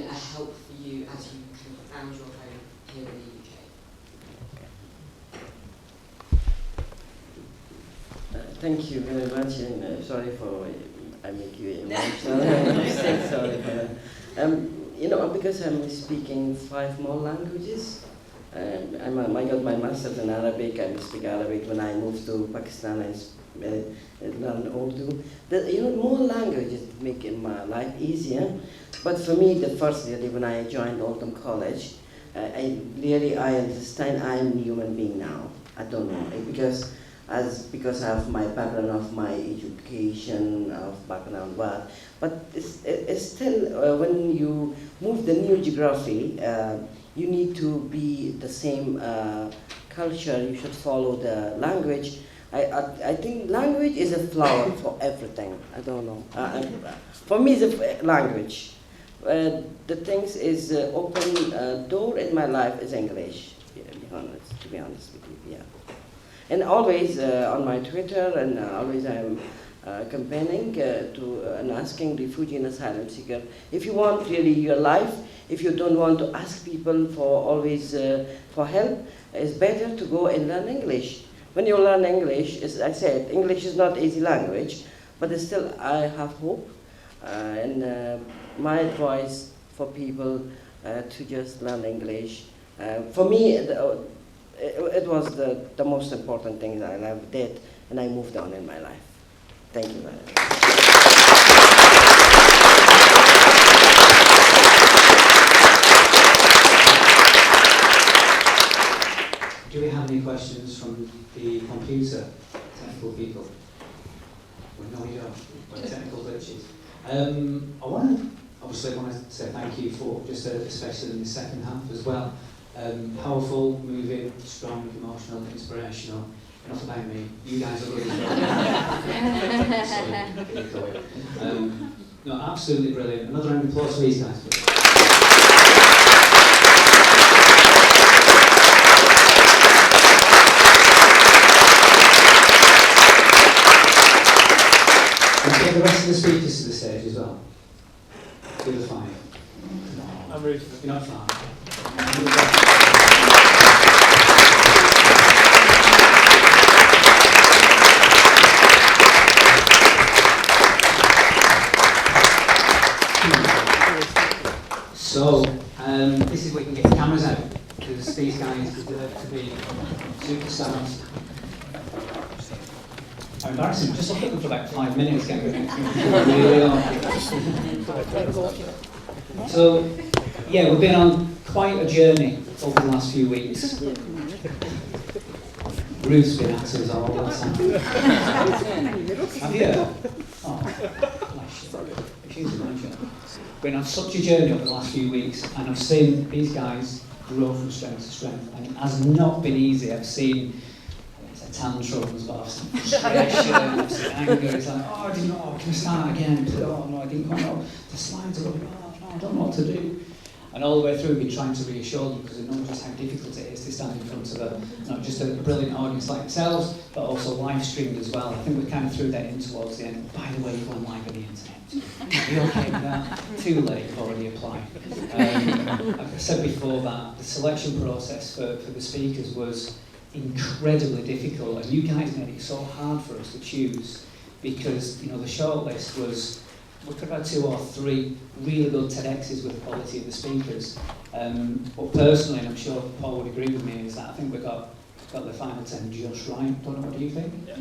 Q: a help for you as you kind of found your home here in the UK?
J: Thank you very much, and sorry for I make you emotional. I'm sorry for that. You know, because I'm speaking 5 more languages. I got my master's in Arabic. I speak Arabic. When I moved to Pakistan, I learned Urdu. More languages make my life easier. But for me, the first really when I joined Oldham College, I understand I'm a human being now. I don't know because of my background, of my education, of background, but it's still when you move the new geography, you need to be the same culture. You should follow the language. I think language is a flower for everything. I don't know. For me, it's a language. The things is open door in my life is English. To be honest with you, yeah. And always on my Twitter, and always I'm campaigning and asking refugee and asylum seeker, if you want really your life, if you don't want to ask people for always for help, it's better to go and learn English. When you learn English, as I said, English is not easy language, but still I have hope. And my advice for people to just learn English. For me, it was the most important thing that I ever did, and I moved on in my life. Thank you very much.
D: Do we have any questions from the computer technical people? Well, no, we don't. We're technical glitches. I want to obviously I want to say thank you for just especially in the second half as well. Powerful, moving, strong, emotional, inspirational. Enough about me. You guys are really good. No, absolutely brilliant. Another round of applause for these guys, please. Let's get the rest of the speakers to the stage as well. Do the five.
M: I'm ready.
D: You're not far. So, this is where we can get the cameras out, because these guys deserve to be superstars. I'm embarrassing, just look at them for about 5 minutes, getting really on. So, yeah, we've been on quite a journey over the last few weeks. Ruth's been at us all the time. Have you? Oh, bless you. She's a nice girl. Been on such a journey over the last few weeks, and I've seen these guys grow from strength to strength, and it has not been easy. I've seen tantrums, but I've seen frustration, I've seen anger. It's like, oh, I didn't know, can I start again? Oh no, I didn't know. The slides are up, oh no, I don't know what to do. And all the way through, we've been trying to reassure them, because they know just how difficult it is to stand in front of not just a brilliant audience like yourselves, but also live streamed as well. I think we kind of threw that in towards the end. By the way, you're going live on the internet. Are you okay with that? Too late, you've already applied. Like I said before, that the selection process for the speakers was incredibly difficult, and you guys made it so hard for us to choose, because the shortlist was, we could have had 2 or 3 really good TEDx's with the quality of the speakers. But personally, and I'm sure Paul would agree with me, is that I think we got the final 10 just right. Don't know, what do you think? Yeah.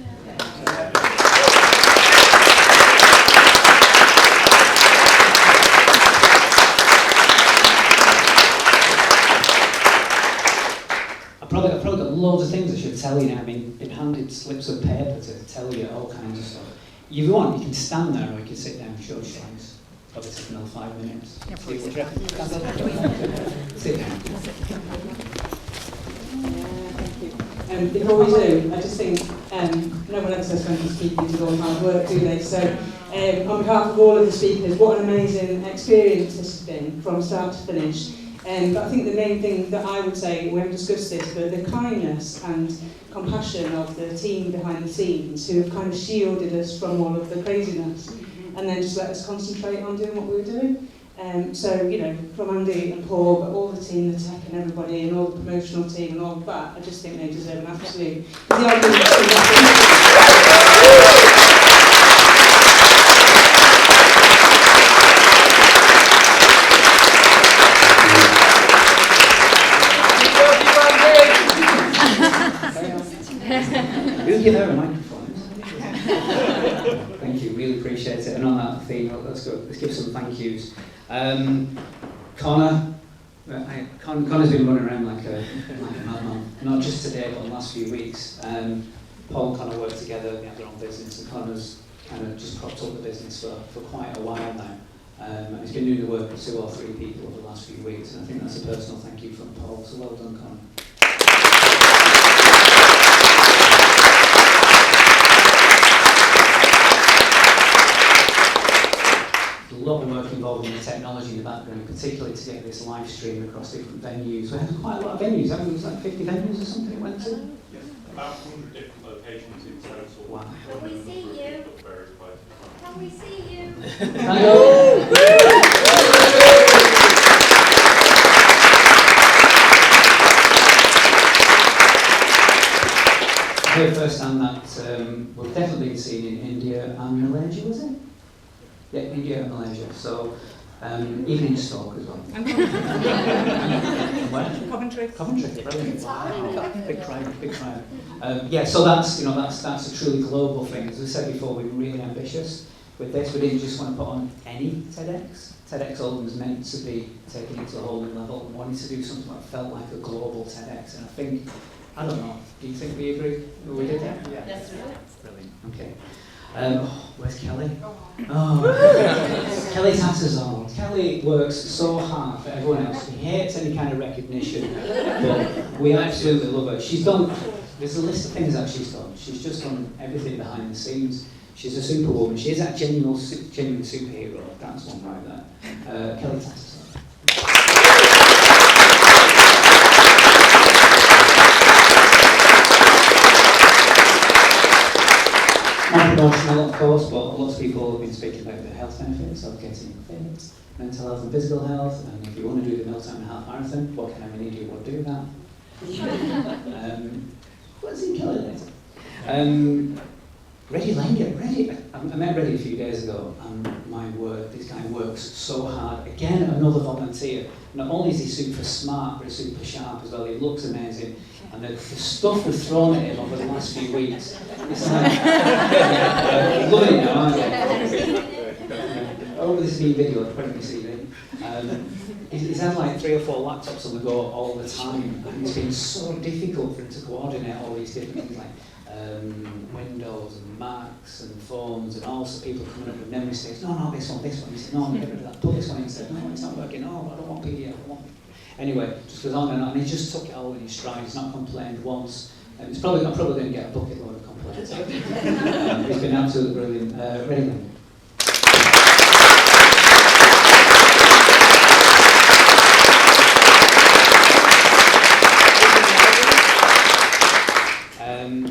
D: I've probably got loads of things I should tell you now. I mean, been handed slips of paper to tell you all kinds of stuff. If you want, you can stand there, or you can sit down and show slides. Probably take another 5 minutes.
F: Yeah,
D: Sit down.
N: Before we do, I just think no one else has going to speak into all hard work, do they? So, on behalf of all of the speakers, what an amazing experience this has been from start to finish. But I think the main thing that I would say, we haven't discussed this, but the kindness and compassion of the team behind the scenes, who have kind of shielded us from all of the craziness, and then just let us concentrate on doing what we were doing. So, from Andy and Paul, but all the team, the tech and everybody, and all the promotional team and all of that, I just think they deserve an absolute...
D: We'll give her a microphone. Thank you, really appreciate it. And on that theme, let's give some thank yous. Connor's been running around like a madman, not just today, but the last few weeks. Paul and Connor work together, they have their own business, and Connor's kind of just propped up the business for quite a while now. And he's been doing the work with 2 or 3 people over the last few weeks, and I think that's a personal thank you from Paul, so well done, Connor. A lot of work involved in the technology in the background, particularly to get this live stream across different venues. We had quite a lot of venues, haven't we? It was like 50 venues or something it went to?
B: Yes, about 100 different locations in total.
D: Wow.
K: Can we see you? Can we see you?
D: Hello! I heard firsthand that we've definitely been seen in India and Malaysia, was it? Yeah, India and Malaysia. So, even in Stoke as well.
E: And Coventry.
D: Coventry, brilliant. Wow. Big crowd. Yeah, so that's a truly global thing. As we said before, we were really ambitious with this. We didn't just want to put on any TEDx. TEDx Oldham was meant to be taken it to a whole new level. We wanted to do something that felt like a global TEDx, and I think, I don't know, do you think we agree? We did that?
K: Yeah. That's right.
D: Brilliant. Okay. Where's Kelly? Oh, Kelly Tattersall. Kelly works so hard for everyone else. She hates any kind of recognition, but we absolutely love her. She's done, there's a list of things that she's done. She's just done everything behind the scenes. She's a superwoman. She is that genuine superhero. That's one right there. Kelly Tattersall. Non-promotional, of course, but lots of people have been speaking about the health benefits of getting fit, mental health and physical health, and if you want to do the Milltown Half Marathon, what kind of money do you want to do that? What's in Kelly later? Reddy Langer. I met Reddy a few days ago, and my word, this guy works so hard. Again, another volunteer. Not only is he super smart, but he's super sharp as well. He looks amazing. And the stuff we've thrown at him over the last few weeks, it's like, loving it now, aren't you? Over this new video, I've put it in my CV. He's had like 3 or 4 laptops on the go all the time, and it's been so difficult for him to coordinate all these different things like Windows and Macs and phones, and also people coming up with memory sticks. No, this one. He said, no, get rid of that. Put this one in. He said, no, it's not working. No, I don't want PDF. I want. Anyway, just goes on, and he just took it all in his stride. He's not complained once. I'm probably going to get a bucket load of complaints. He's been absolutely brilliant. Really.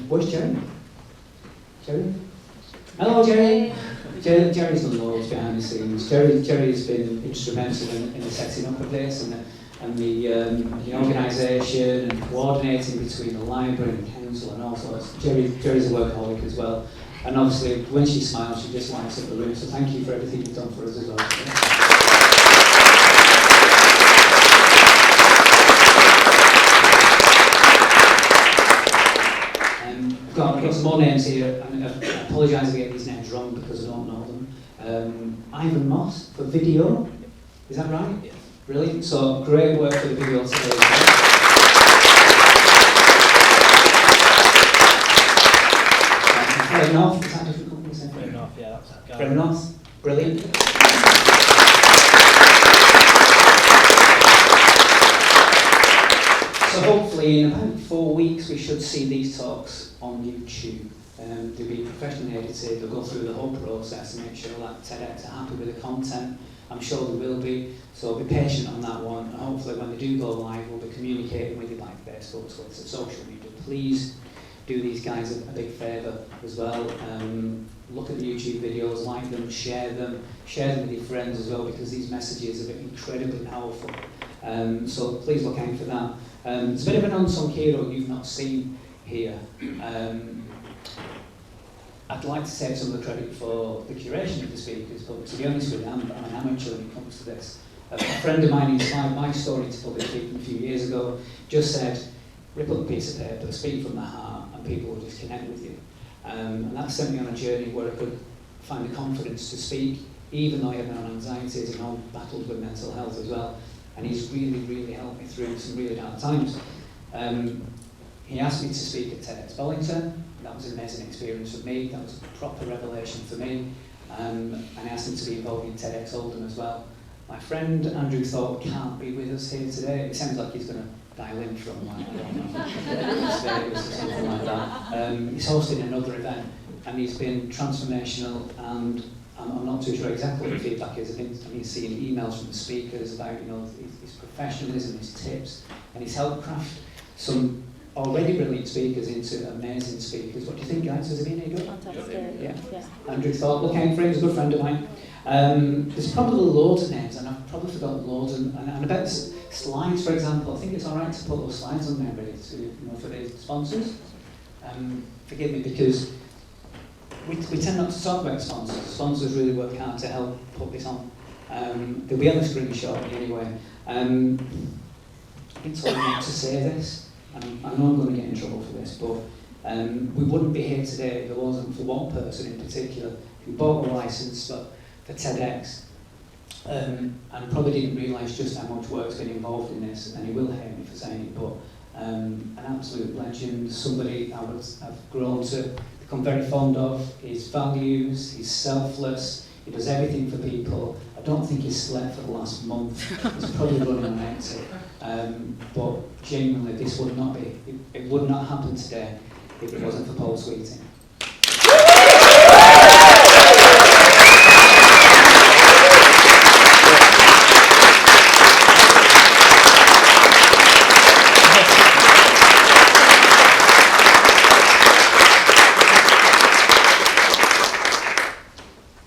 D: Where's Jerry? Jerry? Hello, Jerry. Jerry's done loads behind the scenes. Jerry's been instrumental in the setting up of this and the organisation and coordinating between the library and the council and all sorts. Jerry's a workaholic as well. And obviously, when she smiles, she just lights up the room. So thank you for everything you've done for us as well. I've got some more names here. I apologise if I get these names wrong because I don't know them. Ivan Moss for video. Is that right? Yeah. Brilliant. So great work for the video today. Fred North, is that a different company?
A: Fred North, yeah, that's that guy.
D: Fred North, brilliant. So hopefully in about 4 weeks we should see these talks on YouTube. They'll be professionally edited, they'll go through the whole process and make sure that TEDx are happy with the content. I'm sure they will be, so be patient on that one, and hopefully when they do go live we'll be communicating with you like Facebook, Twitter, social media. Please do these guys a big favour as well. Look at the YouTube videos, like them, share them with your friends as well, because these messages are incredibly powerful. So please look out for that. It's a bit of an unsung hero you've not seen here. I'd like to take some of the credit for the curation of the speakers, but to be honest with you, I'm an amateur when it comes to this. A friend of mine inspired my story to public speaking a few years ago, just said, rip up a piece of paper, speak from the heart, and people will just connect with you. And that sent me on a journey where I could find the confidence to speak, even though I had my own anxieties and all battled with mental health as well. And he's really, really helped me through some really dark times. He asked me to speak at TEDx Wellington. That was an amazing experience for me. That was a proper revelation for me. And I asked him to be involved in TEDx Oldham as well. My friend Andrew Thorpe can't be with us here today. It sounds like he's going to dial in from like, I don't know, Las Vegas or something like that. He's hosting another event, and he's been transformational, and I'm not too sure exactly what the feedback is. I've been seeing emails from the speakers about his professionalism, his tips, and he's helped craft some already brilliant speakers into amazing speakers. What do you think, guys? Has it been any good?
F: Fantastic.
D: Yeah. Andrew Thorpe, look out for him, he's a good friend of mine. There's probably loads of names, and I've probably forgotten loads. And about the slides, for example, I think it's all right to put those slides on there, really, for the sponsors. Forgive me, because we tend not to talk about sponsors. Sponsors really work hard to help put this on. They'll be on the screen shortly anyway. I've been told not to say this, and I know I'm going to get in trouble for this, but we wouldn't be here today if it wasn't for one person in particular who bought a licence for TEDx and probably didn't realise just how much work's been involved in this, and he will hate me for saying it, but an absolute legend, somebody I've grown to become very fond of, his values, he's selfless, he does everything for people. I don't think he's slept for the last month. He's probably running on empty. But genuinely, this would not be, it would not happen today if it wasn't for Paul Sweeting.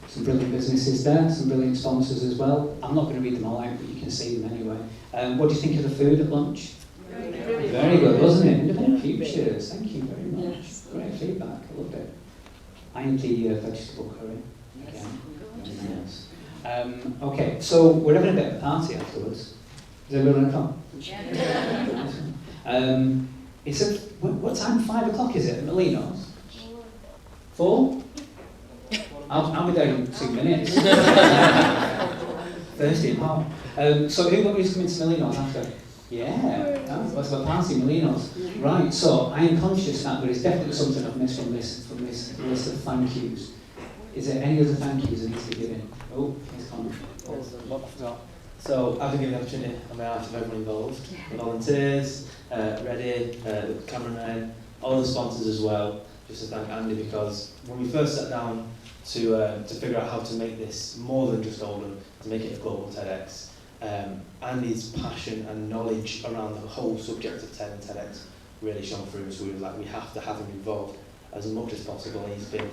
D: Some brilliant businesses there, some brilliant sponsors as well. I'm not going to read them all out, but you can see them anyway. What do you think of the food at lunch? Very good, wasn't it? Independent Futures, thank you very much. Yes. Great feedback, I loved it. I had the vegetable curry. Yes. Yes. Okay, so we're having a bit of a party afterwards. Is everyone going to come? Yeah. It's at, what time? 5 o'clock is it at Molino's? 4? I'll be there in 2 minutes. Thirsty and hot. So who is coming to Molino's after? Yeah, that's about party Molino's. Right, so I am conscious that there is definitely something I've missed from this list of thank yous. Is there any other thank yous that need to be given? Oh, here's Connor.
R: So I've been given the opportunity on behalf of everyone involved, the volunteers, Reddy, the cameramen, all the sponsors as well, just to thank Andy, because when we first sat down to figure out how to make this more than just Oldham, to make it a global TEDx, Andy's passion and knowledge around the whole subject of TED and TEDx really shone through, so we were like, we have to have him involved as much as possible. He's been,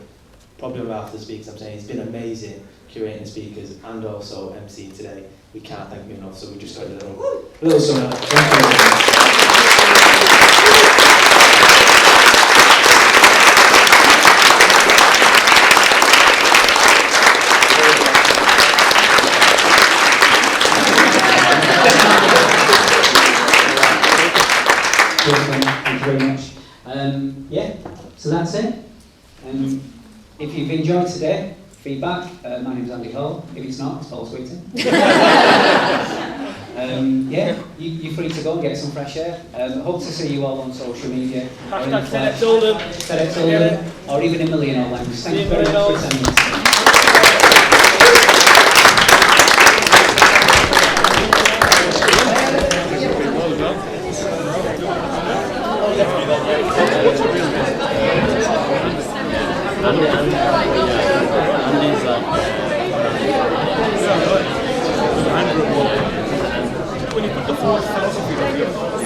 R: probably on behalf of the speakers I'm saying, he's been amazing curating the speakers and also emceeing today. We can't thank him enough, so we just got a little sum up. Thank you very much.
D: Thank you very much. Yeah, so that's it. If you've enjoyed today, feedback, my name is Andy Hall. If it's not, it's Paul Sweeting. Yeah, you're free to go and get some fresh air. Hope to see you all on social media.
S: Hashtag TEDx Oldham.
D: TEDx Oldham, or even in Molino Lounge. Thank you very much for attending.
S: When you put the forward philosophy of